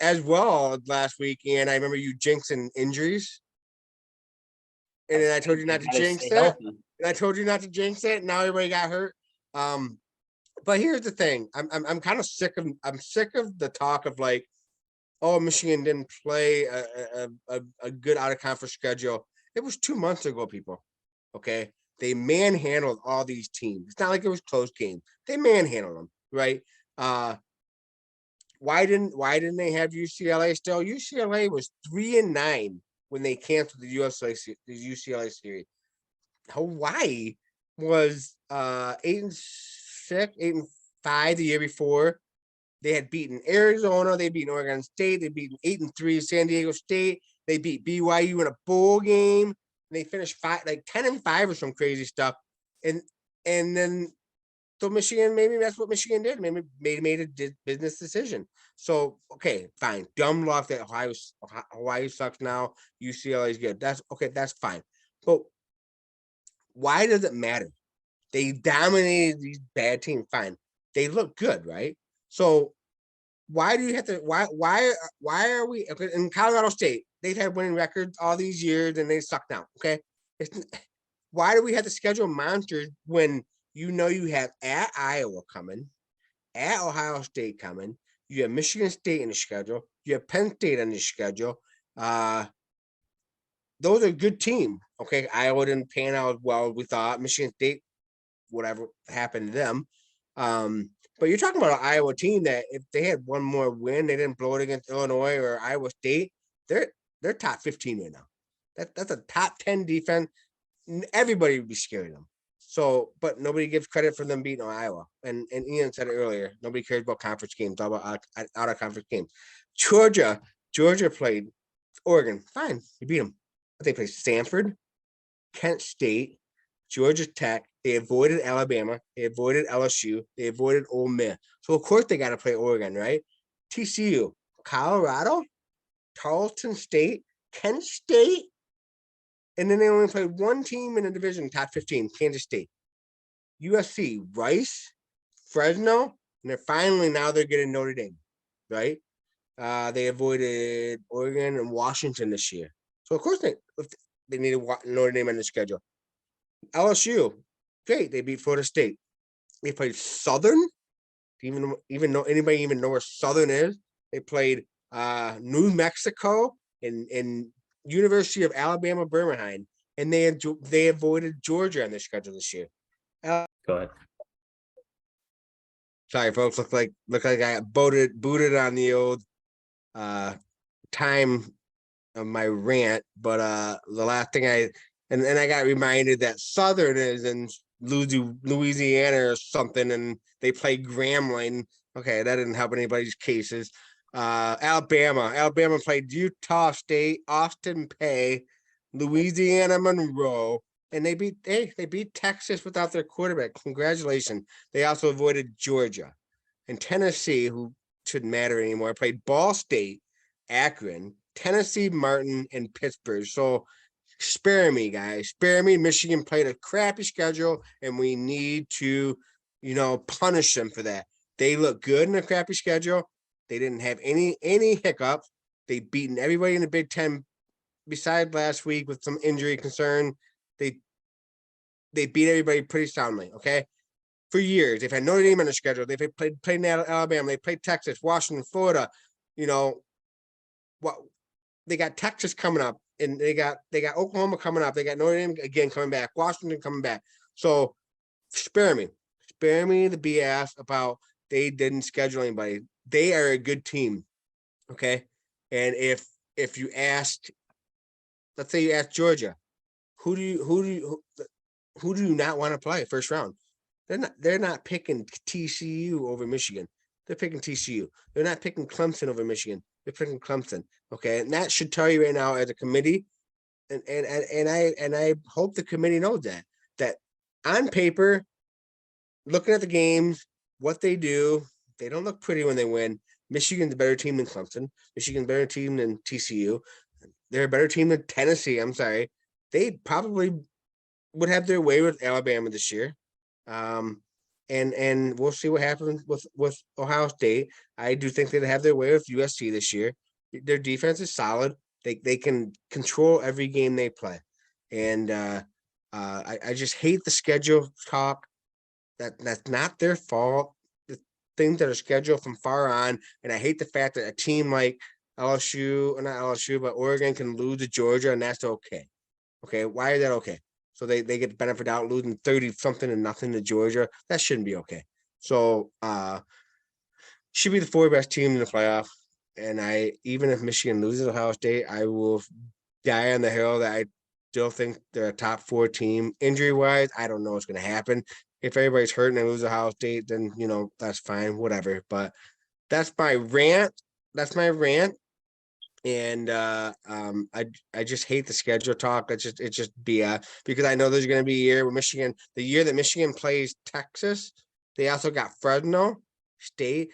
as well last week, and I remember you jinxing injuries, and then I told you not to jinx that. And I told you not to jinx it. Now everybody got hurt. But here's the thing: I'm kind of sick of the talk of like, oh, Michigan didn't play a good out of conference schedule. It was 2 months ago, people. Okay, they manhandled all these teams. It's not like it was close games. They manhandled them, right? Why didn't they have UCLA still? UCLA was 3-9 when they canceled the UCLA series. Hawaii was 8-6, 8-5 the year before. They had beaten Arizona, they beat Oregon State, they beat 8-3 San Diego State, they beat BYU in a bowl game, and they finished 10-5 or some crazy stuff. And then so Michigan, maybe that's what Michigan did. Maybe made a business decision. So okay, fine. Dumb luck that Hawaii sucks now. UCLA is good. That's okay, that's fine. But why does it matter? They dominated these bad teams. Fine. They look good, right? So why do you have to? Why are we in Colorado State? They've had winning records all these years, and they suck now. Okay, why do we have to schedule monsters when you have at Iowa coming, at Ohio State coming, you have Michigan State in the schedule, you have Penn State on the schedule. Those are good teams. Okay, Iowa didn't pan out well as we thought. Michigan State, whatever happened to them. But you're talking about an Iowa team that if they had one more win, they didn't blow it against Illinois or Iowa State, they're top 15 right now. That's a top 10 defense. Everybody would be scared of them. So, but nobody gives credit for them beating Iowa. And Ian said it earlier, nobody cares about conference games, all about out of conference games. Georgia played Oregon. Fine, you beat them. But they played Stanford, Kent State, Georgia Tech. They avoided Alabama. They avoided LSU. They avoided Ole Miss. So, of course, they got to play Oregon, right? TCU, Colorado, Tarleton State, Kent State. And then they only played one team in the division, top 15, Kansas State. USC, Rice, Fresno, and they're getting Notre Dame, right? They avoided Oregon and Washington this year. So, of course, they needed Notre Dame on the schedule. LSU, great. They beat Florida State. They played Southern, even though anybody even know where Southern is. They played New Mexico and University of Alabama Birmingham, and they avoided Georgia on their schedule this year. Go ahead. Sorry, folks. Look like I got booted on the old time of my rant. But the last thing and I got reminded that Southern is in Louisiana or something, and they play Grambling. Okay, that didn't help anybody's cases. Alabama played Utah State, Austin Peay, Louisiana Monroe, and they beat Texas without their quarterback. Congratulations. They also avoided Georgia. And Tennessee, who shouldn't matter anymore, played Ball State, Akron, Tennessee, Martin, and Pittsburgh. So spare me, guys. Spare me. Michigan played a crappy schedule, and we need to, punish them for that. They look good in a crappy schedule. They didn't have any hiccups. They beaten everybody in the Big Ten besides last week with some injury concern. They beat everybody pretty soundly, okay? For years, they've had Notre Dame on their schedule. They've played in Alabama. They played Texas, Washington, Florida. What they got Texas coming up, and they got Oklahoma coming up. They got Notre Dame again coming back, Washington coming back. So spare me the BS about they didn't schedule anybody. They are a good team, okay? And if you asked, let's say you asked Georgia, who do you not want to play first round? They're not picking TCU over Michigan. They're picking TCU. They're not picking Clemson over Michigan. They're picking Clemson. Okay, and that should tell you right now as a committee, and I hope the committee knows that on paper, looking at the games, what they do, they don't look pretty when they win. Michigan's a better team than Clemson. Michigan's a better team than TCU. They're a better team than Tennessee. I'm sorry. They probably would have their way with Alabama this year. And we'll see what happens with Ohio State. I do think they'd have their way with USC this year. Their defense is solid. They can control every game they play. And I just hate the schedule talk. That's not their fault. The things that are scheduled from far on. And I hate the fact that a team like LSU, or not LSU, but Oregon can lose to Georgia, and that's okay. Okay, why is that okay? So they get the benefit out losing 30-something and nothing to Georgia. That shouldn't be okay. So should be the 4 best teams in the playoff. And even if Michigan loses Ohio State, I will die on the hill that I still think they're a top 4 team. Injury-wise, I don't know what's going to happen. If everybody's hurt and they lose Ohio State, then, that's fine, whatever. But that's my rant. And I just hate the schedule talk. It's just BS, because I know there's going to be a year where the year that Michigan plays Texas, they also got Fresno State.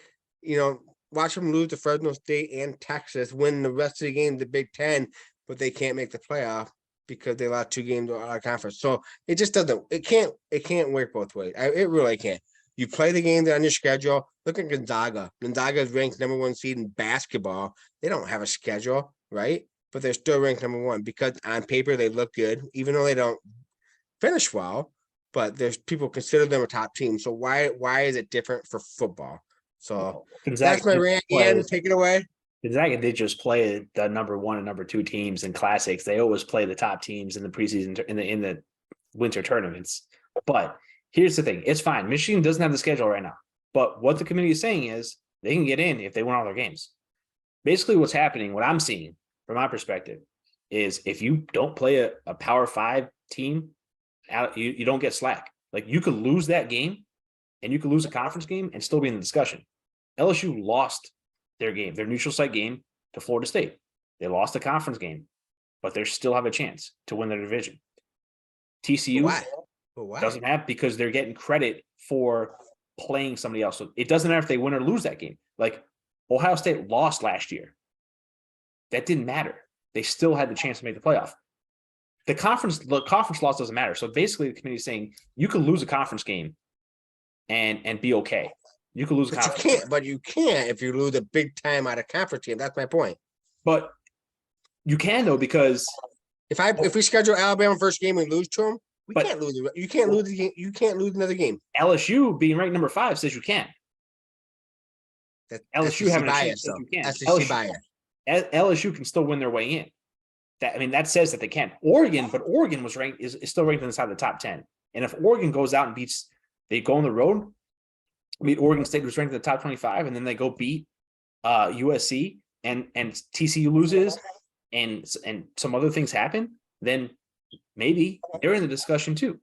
Watch them lose to Fresno State and Texas, win the rest of the game, the Big Ten, but they can't make the playoff because they lost 2 games out of conference. So it just doesn't. It can't work both ways. It really can't. You play the game on your schedule. Look at Gonzaga. Gonzaga is ranked number 1 seed in basketball. They don't have a schedule, right? But they're still ranked number 1 because on paper they look good, even though they don't finish well. But there's people consider them a top team. So why is it different for football? So that's my rant. Ian, take it away. Gonzaga did just play the number 1 and number 2 teams in classics. They always play the top teams in the preseason, in the winter tournaments. But here's the thing. It's fine. Michigan doesn't have the schedule right now. But what the committee is saying is they can get in if they win all their games. Basically, what's happening, what I'm seeing from my perspective, is if you don't play a Power 5 team, you don't get slack. Like, you could lose that game, and you could lose a conference game and still be in the discussion. LSU lost their neutral site game to Florida State. They lost the conference game, but they still have a chance to win their division. TCU doesn't have, because they're getting credit for playing somebody else. So it doesn't matter if they win or lose that game. Like, Ohio State lost last year. That didn't matter. They still had the chance to make the playoff. The conference loss doesn't matter. So basically, the committee is saying you could lose a conference game and be okay. You could lose a conference game. But you can't if you lose a big time out of conference game. That's my point. But you can, though, because if we schedule Alabama first game and lose to them, can't lose. You can't lose the game. You can't lose another game. LSU being ranked number 5 says you can. LSU having a chance that you can. LSU can still win their way in. That says that they can. Oregon was ranked is still ranked inside the top 10. And if Oregon goes out and they go on the road, beat Oregon State, who's ranked in the top 25, and then they go beat USC and TCU loses and some other things happen, then maybe they're in the discussion too.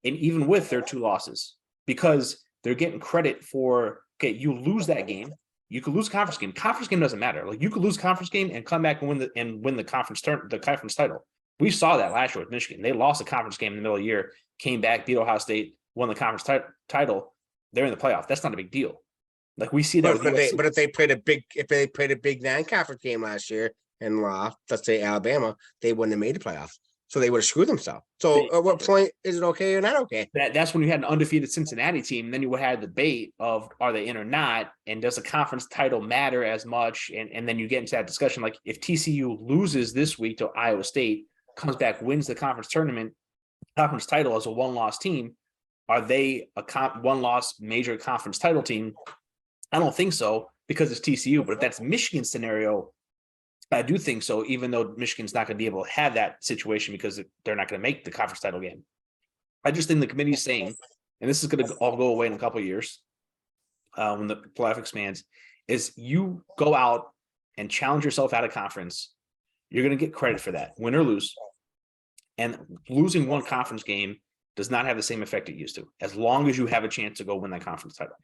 And even with their 2 losses, because they're getting credit for, okay, you lose that game. You could lose a conference game. Conference game doesn't matter. Like, you could lose a conference game and come back and win the conference title. We saw that last year with Michigan. They lost a conference game in the middle of the year, came back, beat Ohio State, won the conference title. They're in the playoff. That's not a big deal. Like, we see that. But if they played a big non-conference game last year and lost, let's say Alabama, they wouldn't have made the playoffs. So they would have screwed themselves. So at what point is it okay or not okay? That's when you had an undefeated Cincinnati team. And then you would have the debate of, are they in or not? And does the conference title matter as much? And then you get into that discussion. Like, if TCU loses this week to Iowa State, comes back, wins the conference title as a 1-loss team, are they a 1-loss major conference title team? I don't think so, because it's TCU. But if that's Michigan's scenario, I do think so, even though Michigan's not going to be able to have that situation because they're not going to make the conference title game. I just think the committee is saying, and this is going to all go away in a couple of years when the playoff expands, is you go out and challenge yourself out of conference. You're going to get credit for that, win or lose. And losing one conference game does not have the same effect it used to, as long as you have a chance to go win that conference title.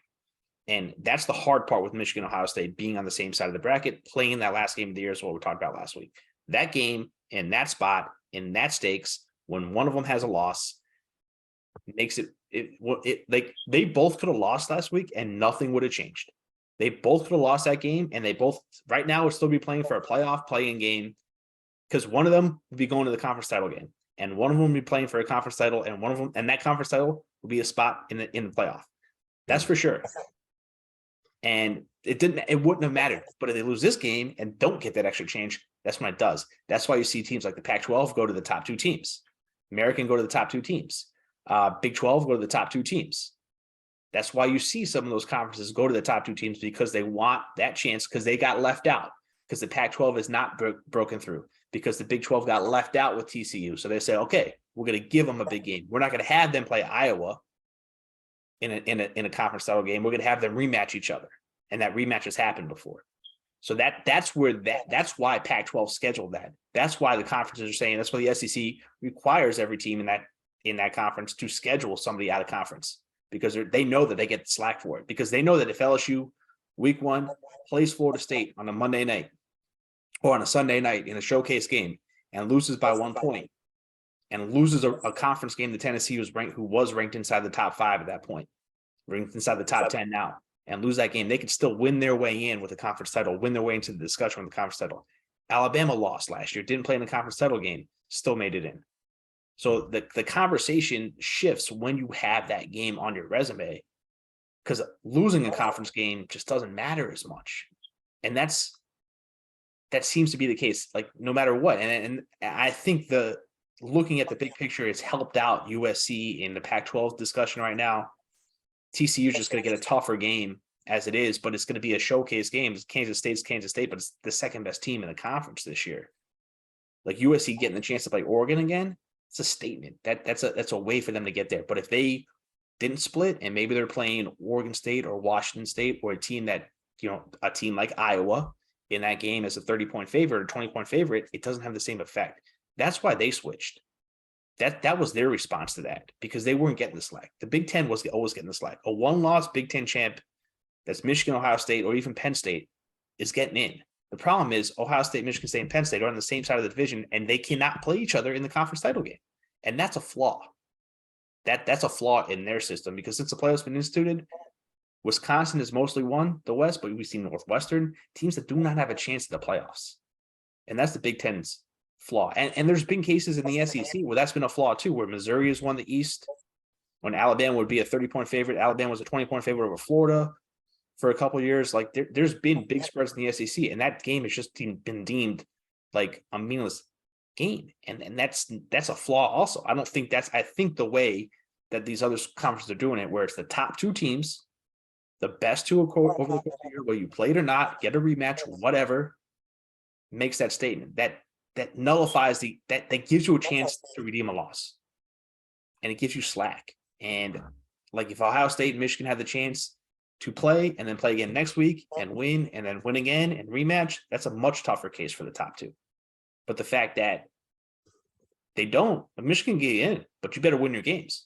And that's the hard part with Michigan, Ohio State being on the same side of the bracket, playing that last game of the year is what we talked about last week. That game in that spot, in that stakes, when one of them has a loss, makes like they both could have lost last week and nothing would have changed. They both could have lost that game, and they both right now would still be playing for a playoff playing game, because one of them would be going to the conference title game, and one of them would be playing for a conference title, and that conference title would be a spot in the playoff. That's for sure. And it wouldn't have mattered. But if they lose this game and don't get that extra change, that's when it does. That's why you see teams like the Pac-12 go to the top 2 teams. American go to the top 2 teams. Big 12 go to the top 2 teams. That's why you see some of those conferences go to the top 2 teams, because they want that chance, because they got left out, because the Pac-12 is not broken through, because the Big 12 got left out with TCU. So they say, okay, we're going to give them a big game. We're not going to have them play Iowa in a conference title game. We're going to have them rematch each other, and that rematch has happened before. So that's why Pac-12 scheduled that. That's why the conferences are saying, that's why the SEC requires every team in that conference to schedule somebody out of conference, because they know that they get slack for it, because they know that if LSU week 1 plays Florida State on a Monday night or on a Sunday night in a showcase game and loses by 1 point, and loses a conference game to Tennessee, who was ranked inside the top 5 at that point, ranked inside the top 10 now, and lose that game, they could still win their way in with the conference title, win their way into the discussion with the conference title. Alabama lost last year, didn't play in the conference title game, still made it in. So the conversation shifts when you have that game on your resume, because losing a conference game just doesn't matter as much. And that seems to be the case, like, no matter what. And I think looking at the big picture, it's helped out USC in the Pac-12 discussion right now. TCU is just going to get a tougher game as it is, but it's going to be a showcase game. Kansas State's Kansas State, but it's the second best team in the conference this year. Like, USC getting the chance to play Oregon again, it's a statement. That's a way for them to get there. But if they didn't split, and maybe they're playing Oregon State or Washington State, or a team like Iowa in that game as a 30-point favorite or 20-point favorite, it doesn't have the same effect. That's why they switched. That was their response to that, because they weren't getting the slack. The Big Ten was always getting the slack. A 1-loss Big Ten champ, that's Michigan, Ohio State, or even Penn State, is getting in. The problem is Ohio State, Michigan State, and Penn State are on the same side of the division, and they cannot play each other in the conference title game. And that's a flaw. That's a flaw in their system, because since the playoffs been instituted, Wisconsin has mostly won the West, but we've seen Northwestern, teams that do not have a chance at the playoffs. And that's the Big Ten's flaw. And there's been cases in the SEC where that's been a flaw too, where Missouri has won the East when Alabama would be a 30-point favorite. Alabama was a 20-point favorite over Florida for a couple of years. Like, there's been big spreads in the SEC, and that game has just been deemed like a meaningless game. And that's a flaw also. I think the way that these other conferences are doing it, where it's the top 2 teams, the best 2 over the course of the year, whether you played or not, get a rematch, whatever, makes that statement. That nullifies that gives you a chance to redeem a loss, and it gives you slack. And like, if Ohio State and Michigan had the chance to play and then play again next week and then win again and rematch, that's a much tougher case for the top two. But the fact that they don't, Michigan get in, but you better win your games.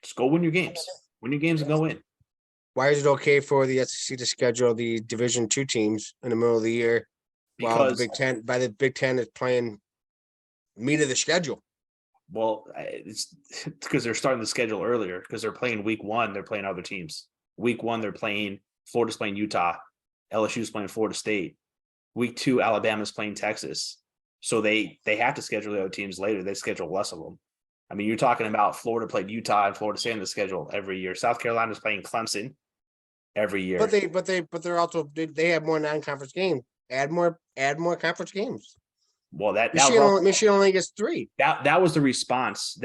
Just go win your games. Win your games and go in. Why is it okay for the SEC to schedule the Division II teams in the middle of the year while the Big Ten is playing meat of the schedule? Well, it's because they're starting the schedule earlier because they're playing week 1. They're playing other teams. Week 1, they're playing Florida's playing Utah. LSU's playing Florida State. Week 2, Alabama's playing Texas. So they have to schedule the other teams later. They schedule less of them. I mean, you're talking about Florida played Utah and Florida State in the schedule every year. South Carolina's playing Clemson every year. But they're also they have more non-conference games. Add more conference games. Well, Michigan only gets 3. That was the response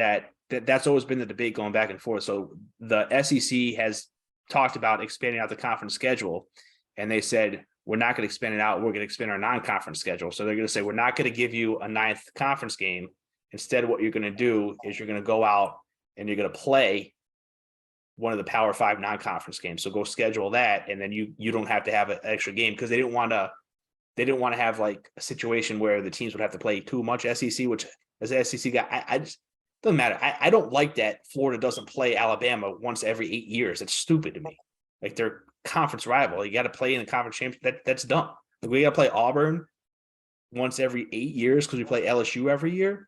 that's always been the debate going back and forth. So the SEC has talked about expanding out the conference schedule, and they said we're not going to expand it out. We're going to expand our non-conference schedule. So they're going to say we're not going to give you a 9th conference game. Instead, what you're going to do is you're going to go out and you're going to play one of the Power 5 non-conference games. So go schedule that, and then you don't have to have an extra game because they didn't want to have like a situation where the teams would have to play too much SEC, which as an SEC guy, I just doesn't matter. I don't like that Florida doesn't play Alabama once every 8 years. It's stupid to me. Like they're conference rival. You got to play in the conference championship. That's dumb. Like we got to play Auburn once every 8 years because we play LSU every year.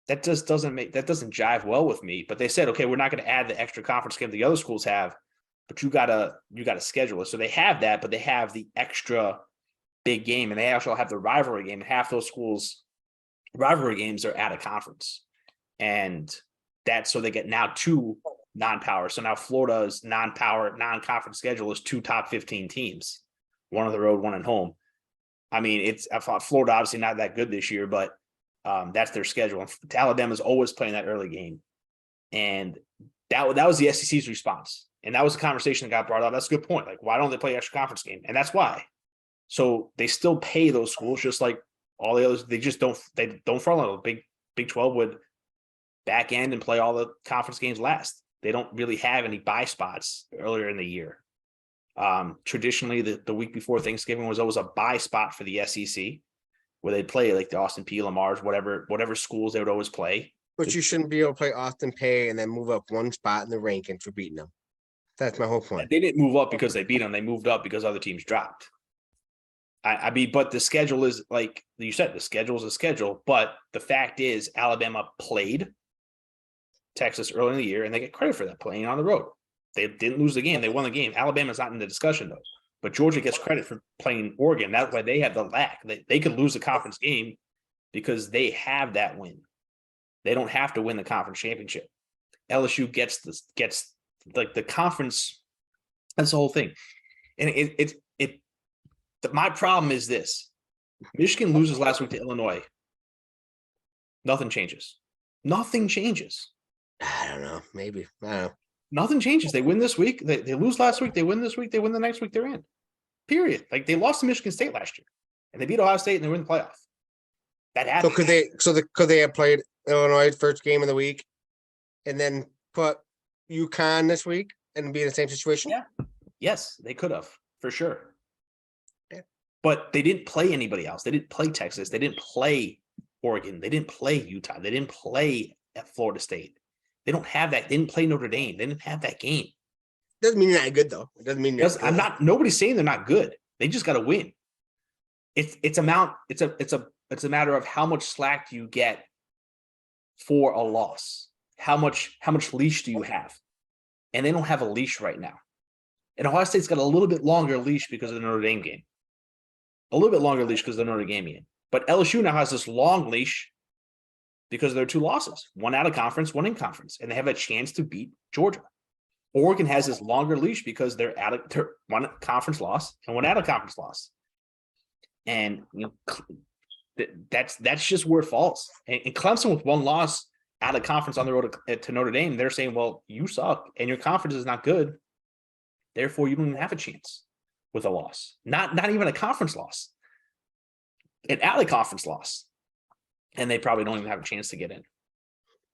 That just doesn't jive well with me. But they said, okay, we're not going to add the extra conference game the other schools have, but you gotta schedule it. So they have that, but they have the extra big game, and they also have the rivalry game. And half those schools' rivalry games are at a conference, and that's so they get now 2 non-power. So now Florida's non-power, non-conference schedule is 2 top 15 teams, 1 on the road, 1 at home. I mean, I thought Florida obviously not that good this year, but that's their schedule. And Alabama's always playing that early game, and that was the SEC's response, and that was a conversation that got brought up. That's a good point. Like, why don't they play extra conference game? And that's why. So they still pay those schools just like all the others. They just don't follow. Big 12 would back end and play all the conference games last. They don't really have any buy spots earlier in the year. Traditionally, the week before Thanksgiving was always a buy spot for the SEC, where they'd play like the Austin Peay, Lamar's, whatever schools they would always play. But you shouldn't be able to play Austin Peay and then move up 1 spot in the rankings for beating them. That's my whole point. They didn't move up because they beat them. They moved up because other teams dropped. I mean, but the schedule is like you said, the schedule is a schedule. But the fact is, Alabama played Texas early in the year, and they get credit for that playing on the road. They didn't lose the game. They won the game. Alabama's not in the discussion, though. But Georgia gets credit for playing Oregon. That's why they have the lack. They could lose the conference game because they have that win. They don't have to win the conference championship. LSU gets like the conference. That's the whole thing. And my problem is this: Michigan loses last week to Illinois. Nothing changes. Nothing changes. I don't know. Maybe. I don't know. Nothing changes. They win this week. They lose last week. They win this week. They win the next week. They're in. Period. Like they lost to Michigan State last year, and they beat Ohio State, and they were in the playoff. That happened. So could they have played Illinois first game of the week, and then put UConn this week and be in the same situation? Yeah. Yes, they could have for sure. Yeah. But they didn't play anybody else. They didn't play Texas. They didn't play Oregon. They didn't play Utah. They didn't play at Florida State. They don't have that. They didn't play Notre Dame. They didn't have that game. Doesn't mean you're not good though. It doesn't mean you're I'm not. Nobody's saying they're not good. They just got to win. It's a matter of how much slack do you get for a loss. How much leash do you have? And they don't have a leash right now. And Ohio State's got a little bit longer leash because of the Notre Dame game. A little bit longer leash because of the Notre Dame game. But LSU now has this long leash because of their 2 losses. 1 out of conference, 1 in conference. And they have a chance to beat Georgia. Oregon has this longer leash because they're 1 conference loss and 1 out of conference loss. And that's just where it falls. And Clemson with 1 loss out of conference on the road to Notre Dame, they're saying, well, you suck and your conference is not good. Therefore, you don't even have a chance with a loss. Not even a conference loss. An alley conference loss. And they probably don't even have a chance to get in.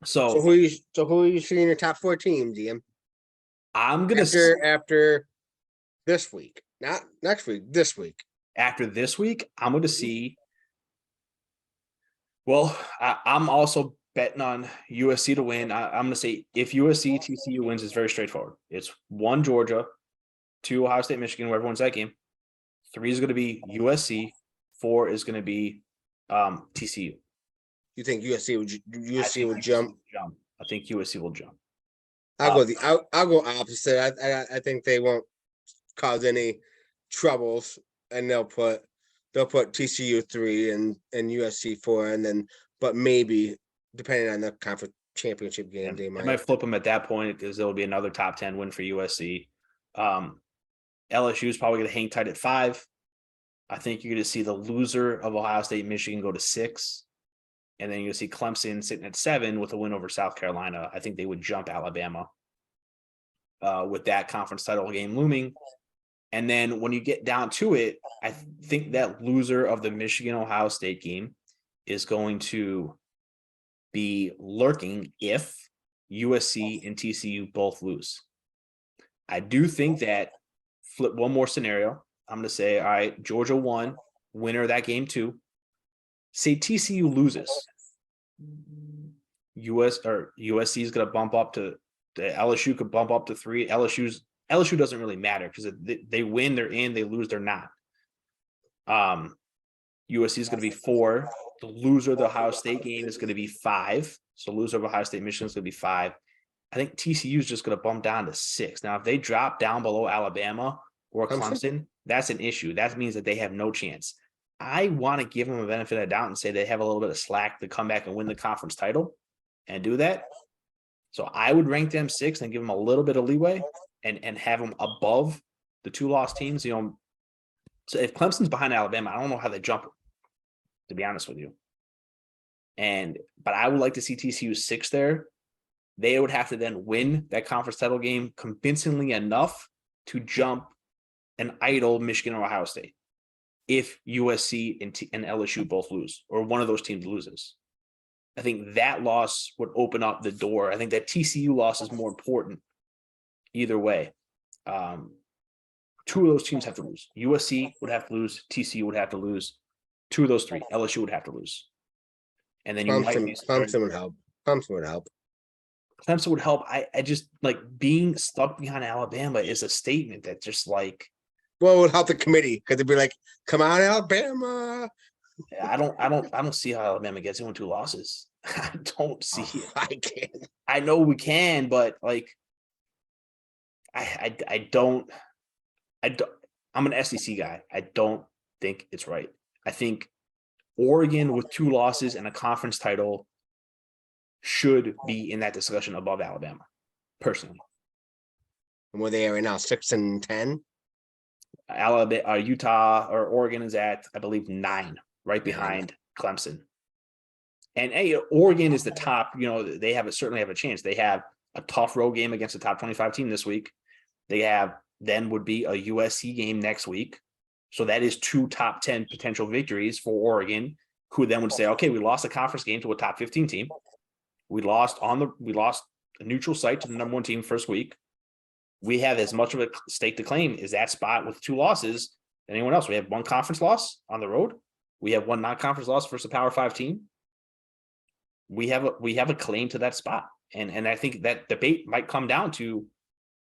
So who are you seeing your top 4 teams, Ian? I'm gonna after this week, not next week. This week. After this week, I'm going to see. Well, I'm also betting on USC to win. I'm going to say if USC TCU wins, it's very straightforward. It's 1 Georgia, 2 Ohio State, Michigan, whoever wins that game. 3 is going to be USC. 4 is going to be TCU. You think USC would jump? I think USC will jump. I'll go opposite. I think they won't cause any troubles, and they'll put TCU 3 and USC 4, and then but maybe depending on the conference championship game, they might flip them at that point because there will be another top 10 win for USC. LSU is probably going to hang tight at 5. I think you're going to see the loser of Ohio State, Michigan go to 6. And then you'll see Clemson sitting at 7 with a win over South Carolina. I think they would jump Alabama with that conference title game looming. And then when you get down to it, I think that loser of the Michigan-Ohio State game is going to be lurking if USC and TCU both lose. I do think that flip one more scenario. I'm going to say, all right, Georgia won, winner of that game 2. Say TCU loses. USC is going to bump up to the LSU could bump up to 3. LSU doesn't really matter because they win, they're in, they lose, they're not. USC is going to be 4. The loser of the Ohio State game is going to be 5. So loser of Ohio State, Michigan is going to be 5. I think TCU is just going to bump down to 6. Now, if they drop down below Alabama or Clemson, that's an issue. That means that they have no chance. I want to give them a benefit of the doubt and say they have a little bit of slack to come back and win the conference title and do that. So I would rank them 6 and give them a little bit of leeway and have them above the 2 lost teams. You know, so if Clemson's behind Alabama, I don't know how they jump, to be honest with you. But I would like to see TCU 6 there. They would have to then win that conference title game convincingly enough to jump an idle Michigan or Ohio State if USC and LSU both lose or one of those teams loses. I think that loss would open up the door. I think that TCU loss is more important either way. 2 of those teams have to lose. USC would have to lose. TCU would have to lose. 2 of those 3. LSU would have to lose. And then Clemson would help. Clemson would help. Clemson would help. I just like being stuck behind Alabama is a statement that just like. Well, it would help the committee because they'd be like, "Come on, Alabama." I don't see how Alabama gets in with 2 losses. I don't see it. I can. I know we can, but like, I don't. I'm an SEC guy. I don't think it's right. I think Oregon with 2 losses and a conference title should be in that discussion above Alabama, personally. And where they are right now, 6 and 10. Alabama, Utah, or Oregon is at, I believe, 9, right behind Clemson. And hey, Oregon is the top. You know, they certainly have a chance. They have a tough road game against a top 25 team this week. They have would be a USC game next week. So that is 2 top 10 potential victories for Oregon, who then would say, okay, we lost a conference game to a top 15 team. We lost a neutral site to the number 1 team first week. We have as much of a stake to claim as that spot with 2 losses than anyone else. We have 1 conference loss on the road. We have 1 non-conference loss versus a Power 5 team. We have a claim to that spot. And I think that debate might come down to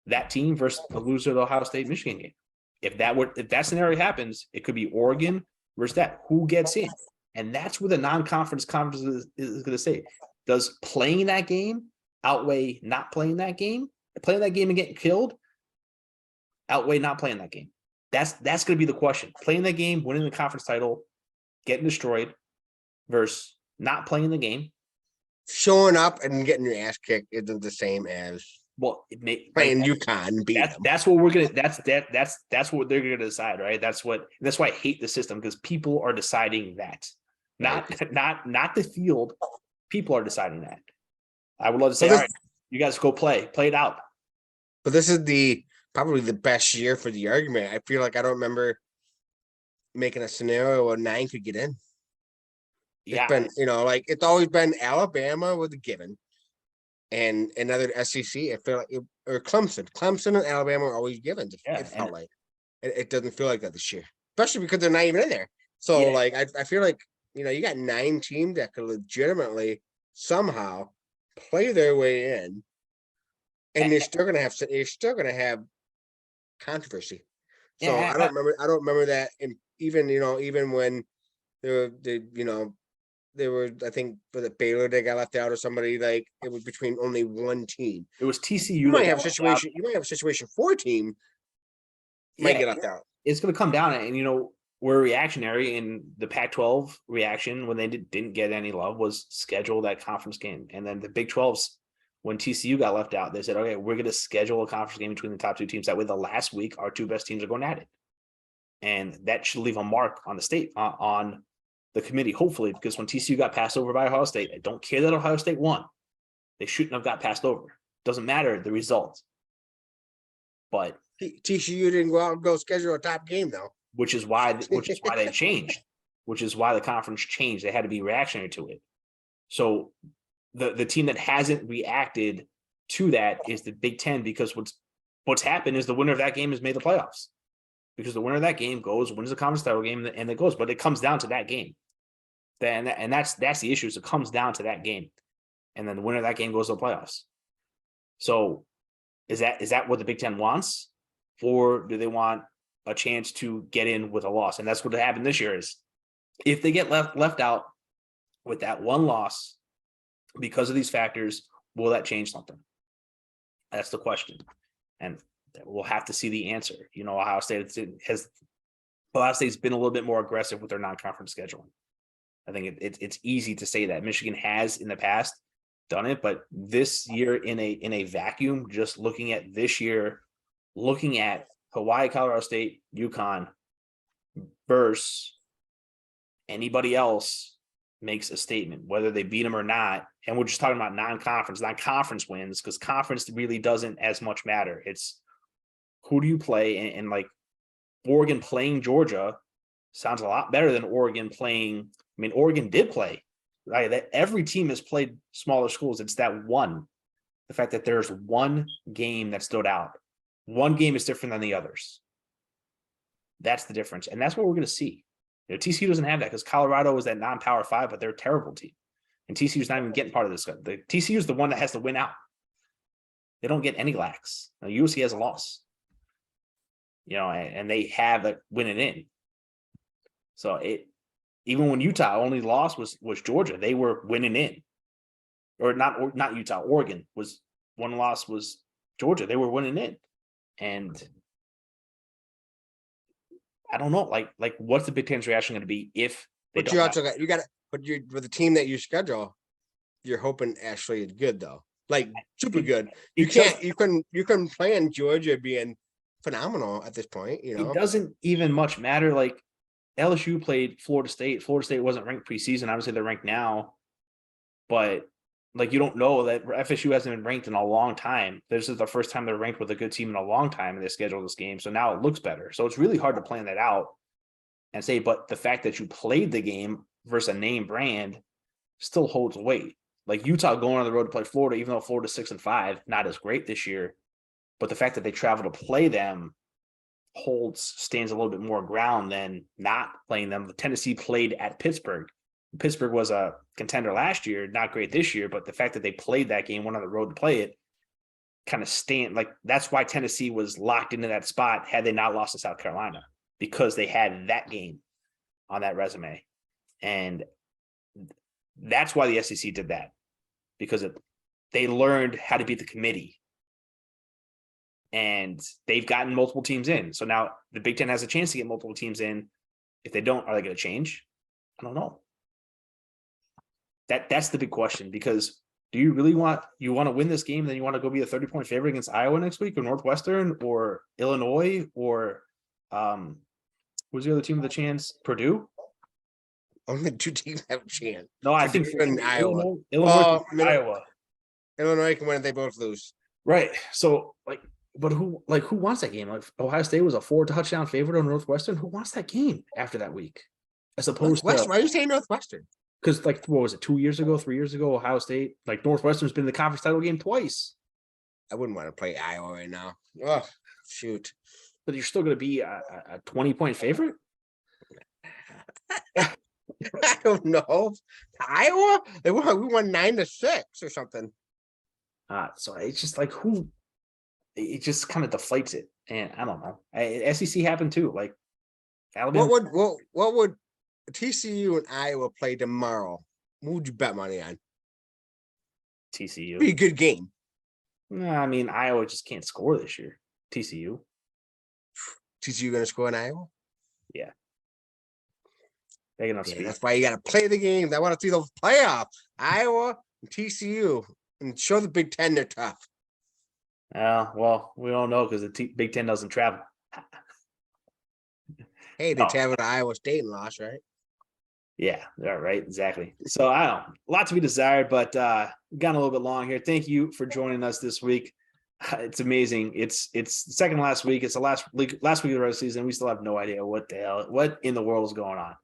that team versus the loser of the Ohio State Michigan game. If that scenario happens, it could be Oregon versus that. Who gets in? And that's where the non-conference conference is going to say. Does playing that game outweigh not playing that game? Playing that game and getting killed outweigh not playing that game? That's going to be the question. Playing that game, winning the conference title, getting destroyed versus not playing the game. Showing up and getting your ass kicked isn't the same as playing UConn and beat them. That's what we're gonna. That's what they're gonna decide, right? That's why I hate the system, because people are deciding that, not the field. People are deciding that. I would love to say, all right, you guys go play it out. But this is probably the best year for the argument. I feel like I don't remember making a scenario where 9 could get in. It's been, it's always been Alabama with a given, and another SEC. I feel like or Clemson and Alabama are always given. It felt like. it doesn't feel like that this year, especially because they're not even in there. So Yeah. like I feel like you got 9 teams that could legitimately somehow play their way in, and you're still gonna have controversy. So Yeah, I don't remember that, and even when there were, I think, for the Baylor that got left out, or somebody, like it was between only one team. it was You TCU that might got have a left out. situation. You might have a situation 4 team might Yeah, get left out. it's going to come down, and we're reactionary, and the Pac-12 reaction when they didn't get any love was schedule that conference game, and then the Big 12's when TCU got left out, they said, okay, we're going to schedule a conference game between the top 2 teams. That way, the last week, our 2 best teams are going at it, and that should leave a mark on the state on the committee, hopefully, because when TCU got passed over by Ohio State, I don't care that Ohio State won. They shouldn't have got passed over. Doesn't matter the result, but TCU didn't go out and go schedule a top game though, which is why they changed, which is why the conference changed. They had to be reactionary to it. So the team that hasn't reacted to that is the Big Ten, because what's happened is the winner of that game has made the playoffs, because the winner of that game wins the conference title game, and it goes. But it comes down to that game. And that's the issue. Is it comes down to that game, and then the winner of that game goes to the playoffs. So is that what the Big Ten wants, or do they want a chance to get in with a loss? And that's what happened this year. Is if they get left out with that one loss because of these factors, will that change something? That's the question, and we'll have to see the answer. Ohio State's been a little bit more aggressive with their non-conference scheduling. I think it's easy to say that Michigan has in the past done it, but this year in a vacuum, just looking at this year, looking at Hawaii, Colorado State, UConn versus anybody else makes a statement, whether they beat them or not. And we're just talking about non-conference wins, because conference really doesn't as much matter. It's who do you play, and like Oregon playing Georgia sounds a lot better than Oregon playing. I mean, Oregon did play, right? That every team has played smaller schools. It's that one, the fact that there's one game that stood out. One game is different than the others. That's the difference, and that's what we're going to see. TCU doesn't have that, because Colorado is that non-power 5, but they're a terrible team, and TCU is not even getting part of this. The TCU is the one that has to win out. They don't get any lax. Now, USC has a loss, and they have a winning in. So even when Utah only lost was Georgia, they were winning in, or not Utah. Oregon was one loss was Georgia. They were winning in, and I don't know, like what's the Big Ten's reaction going to be if they but don't? you also got but you with the team that you schedule, you're hoping Ashley is good though, like super good. You couldn't plan Georgia being phenomenal at this point. It doesn't even much matter. Like LSU played Florida State. Florida State wasn't ranked preseason. Obviously, they're ranked now, but like you don't know that FSU hasn't been ranked in a long time. This is the first time they're ranked with a good team in a long time, and they scheduled this game. So now it looks better. So it's really hard to plan that out and say, but the fact that you played the game versus a name brand still holds weight. Like Utah going on the road to play Florida, even though Florida's 6-5, not as great this year, but the fact that they travel to play them stands a little bit more ground than not playing them. Tennessee played at Pittsburgh. Pittsburgh was a contender last year, not great this year, but the fact that they played that game, went on the road to play it, kind of that's why Tennessee was locked into that spot had they not lost to South Carolina, because they had that game on that resume. And that's why the SEC did that, because they learned how to beat the committee. And they've gotten multiple teams in. So now the Big Ten has a chance to get multiple teams in. If they don't, are they going to change? I don't know. That's the big question, because do you really want to win this game? Then you want to go be a 30-point favorite against Iowa next week, or Northwestern, or Illinois, or who's the other team with a chance? Purdue? Only 2 teams have a chance. No, I think Iowa. Illinois, Iowa. Illinois can win if they both lose. Right. So but who wants that game? Like Ohio State was a 4-touchdown favorite on Northwestern. Who wants that game after that week? As opposed to, why are you saying Northwestern? Because what was it, 2 years ago, 3 years ago, Ohio State, Northwestern's been in the conference title game twice. I wouldn't want to play Iowa right now. Oh, shoot. but you're still going to be a 20-point favorite. I don't know. Iowa, we won 9-6 or something. So it's just like it just kind of deflates it, and I don't know. SEC happened too. Like Alabama. What would TCU and Iowa play tomorrow? What would you bet money on? TCU. Be a good game. No, I mean Iowa just can't score this year. TCU. TCU going to score in Iowa? Yeah. Big enough speed. That's why you got to play the games. I want to see those playoffs. Iowa and TCU, and show the Big Ten they're tough. Well, we don't know because the Big Ten doesn't travel. Hey, they traveled to Iowa State and lost, right? Yeah, right, exactly. So I don't know, a lot to be desired, but gone a little bit long here. Thank you for joining us this week. It's amazing. It's the second to last week. It's the last week of the regular season. We still have no idea what in the world is going on.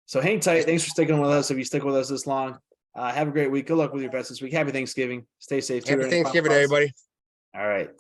So hang tight. Thanks for sticking with us. If you stick with us this long, have a great week. Good luck with your bets this week. Happy Thanksgiving. Stay safe. Happy Thanksgiving, everybody. All right.